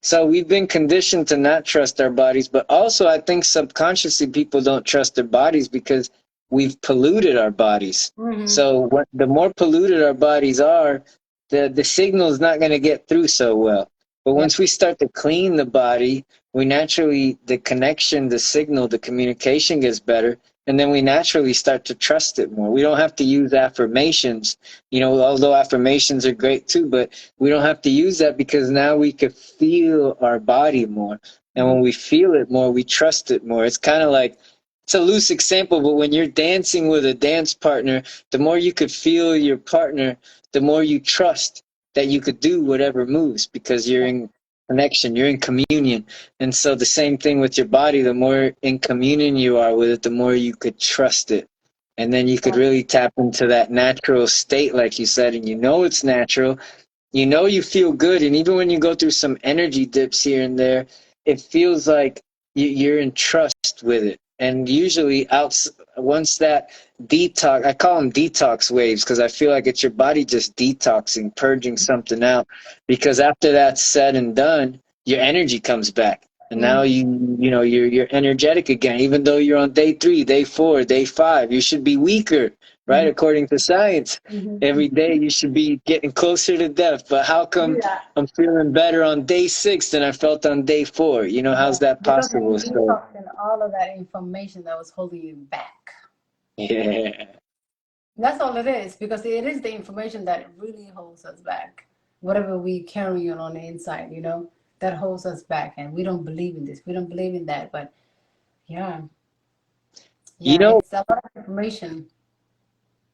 So we've been conditioned to not trust our bodies. But also, I think subconsciously people don't trust their bodies because we've polluted our bodies. Mm-hmm. So the more polluted our bodies are, the signal is not going to get through so well. But Yeah. once we start to clean the body, we naturally, the connection, the signal, the communication gets better. And then we naturally start to trust it more. We don't have to use affirmations, although affirmations are great too, but we don't have to use that because now we can feel our body more. And Mm-hmm. when we feel it more, we trust it more. It's kind of like, it's a loose example, but when you're dancing with a dance partner, the more you could feel your partner, the more you trust that you could do whatever moves because you're in connection, you're in communion. And so the same thing with your body, the more in communion you are with it, the more you could trust it. And then you could really tap into that natural state, like you said, and you know it's natural. You know you feel good, and even when you go through some energy dips here and there, it feels like you're in trust with it. And usually, once that detox, I call them detox waves because I feel like it's your body just detoxing, purging something out. Because after that's said and done, your energy comes back, and now you're energetic again. Even though you're on day 3, day 4, day 5, you should be weaker, right? According to science. Every day you should be getting closer to death. But how come Yeah. I'm feeling better on day 6 than I felt on day 4? You know, Yeah, how's that because you're possible? So, detoxing all of that information that was holding you back. yeah. That's all it is, because it is the information that really holds us back. Whatever we carry on the inside, that holds us back, and we don't believe in this, we don't believe in that. But yeah, You yeah, know, it's a lot of information.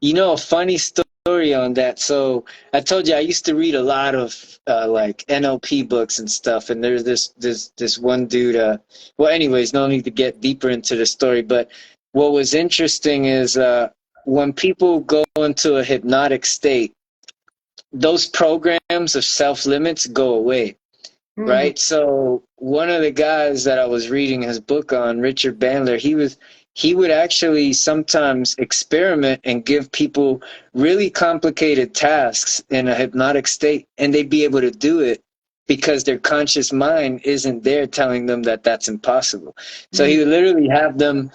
a funny story on that. So I told you I used to read a lot of like NLP books and stuff. And there's this one dude. Well, anyways, no need to get deeper into the story. But what was interesting is when people go into a hypnotic state, those programs of self limits go away. Mm. Right? So one of the guys that I was reading his book on, Richard Bandler, he would actually sometimes experiment and give people really complicated tasks in a hypnotic state, and they'd be able to do it because their conscious mind isn't there telling them that that's impossible. So he Mm. would literally have them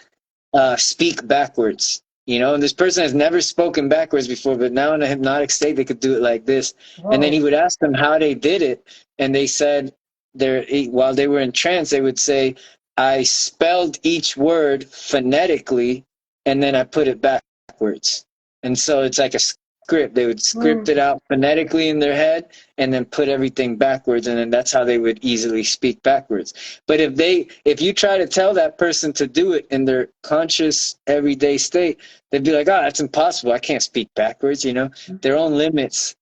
speak backwards. And this person has never spoken backwards before, but now in a hypnotic state, they could do it like this. And then he Whoa. would ask them how they did it. And they said, while they were in trance, they would say, I spelled each word phonetically, and then I put it backwards. And so it's like a script. They would script Mm. it out phonetically in their head and then put everything backwards. And then that's how they would easily speak backwards. But if you try to tell that person to do it in their conscious everyday state, they'd be like, "Oh, that's impossible. I can't speak backwards." Their own limits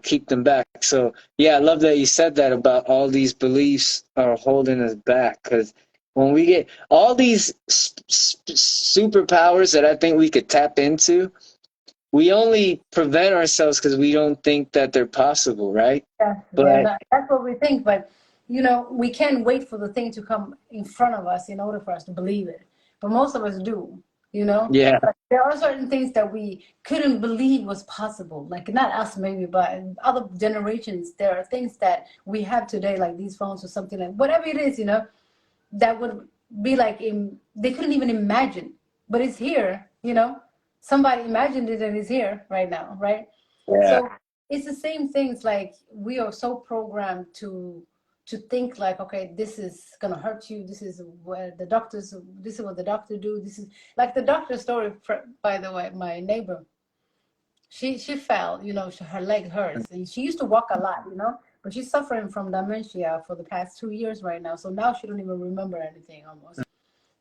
keep them back. So yeah, I love that you said that about all these beliefs are holding us back, because when we get all these superpowers that I think we could tap into, we only prevent ourselves because we don't think that they're possible, right? Yeah, yeah, But that's what we think. But we can't wait for the thing to come in front of us in order for us to believe it. But most of us do. yeah, But there are certain things that we couldn't believe was possible. Like, not us maybe, but in other generations, there are things that we have today, like these phones or something, like whatever it is, that would be like they couldn't even imagine, but it's here. Somebody imagined it and it's here right now, right? yeah, So it's the same things. Like, we are so programmed to think like, okay, this is gonna hurt you, this is what the doctor do, this is like the doctor story. By the way, my neighbor, she fell, her leg hurts, and she used to walk a lot, but she's suffering from dementia for the past 2 years right now. So now she don't even remember anything almost.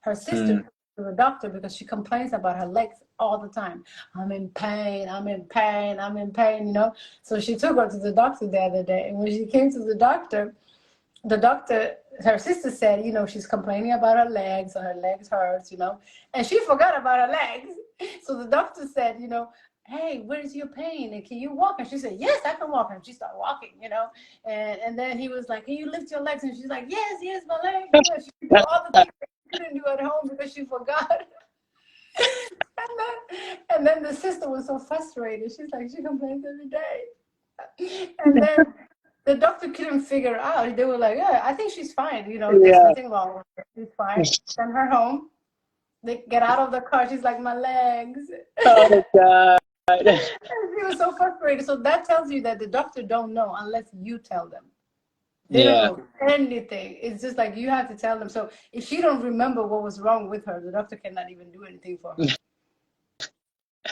Her sister mm, took her to the doctor because she complains about her legs all the time. I'm in pain, I'm in pain, I'm in pain. So she took her to the doctor the other day, and when she came to the doctor, her sister said, she's complaining about her legs, or her legs hurts, and she forgot about her legs. So the doctor said, hey, where is your pain? And can you walk? And she said, yes, I can walk. And she started walking, and then he was like, can you lift your legs? And she's like, yes, yes, my legs. Yeah, she could do all the things that she couldn't do at home because she forgot. and then the sister was so frustrated. She's like, she complains every day. And then the doctor couldn't figure out. They were like, yeah, I think she's fine. There's yeah. nothing wrong with her. She's fine. Send her home. They get out of the car. She's like, my legs. Oh God. She was so frustrated. So that tells you that the doctor don't know unless you tell them. They don't Yeah. know anything. It's just like you have to tell them. So if she don't remember what was wrong with her, the doctor cannot even do anything for her.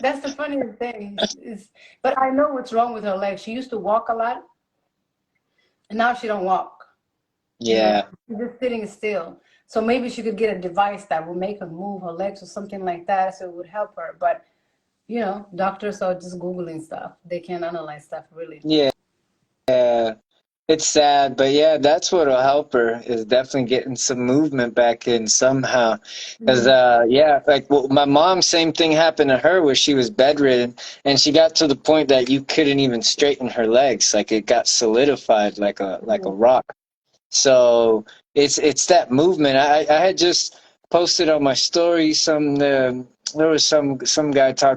That's the funniest thing. But I know what's wrong with her legs. She used to walk a lot, and now she don't walk. Yeah. She's just sitting still. So maybe she could get a device that will make her move her legs or something like that, so it would help her. But doctors are just Googling stuff. They can't analyze stuff really. Yeah. Yeah, it's sad, but yeah, that's what'll help her is definitely getting some movement back in somehow. Because Mm. yeah, like well, my mom, same thing happened to her where she was bedridden, and she got to the point that you couldn't even straighten her legs, like it got solidified like a Oh. rock. So it's that movement. I had just posted on my story some there was some guy talking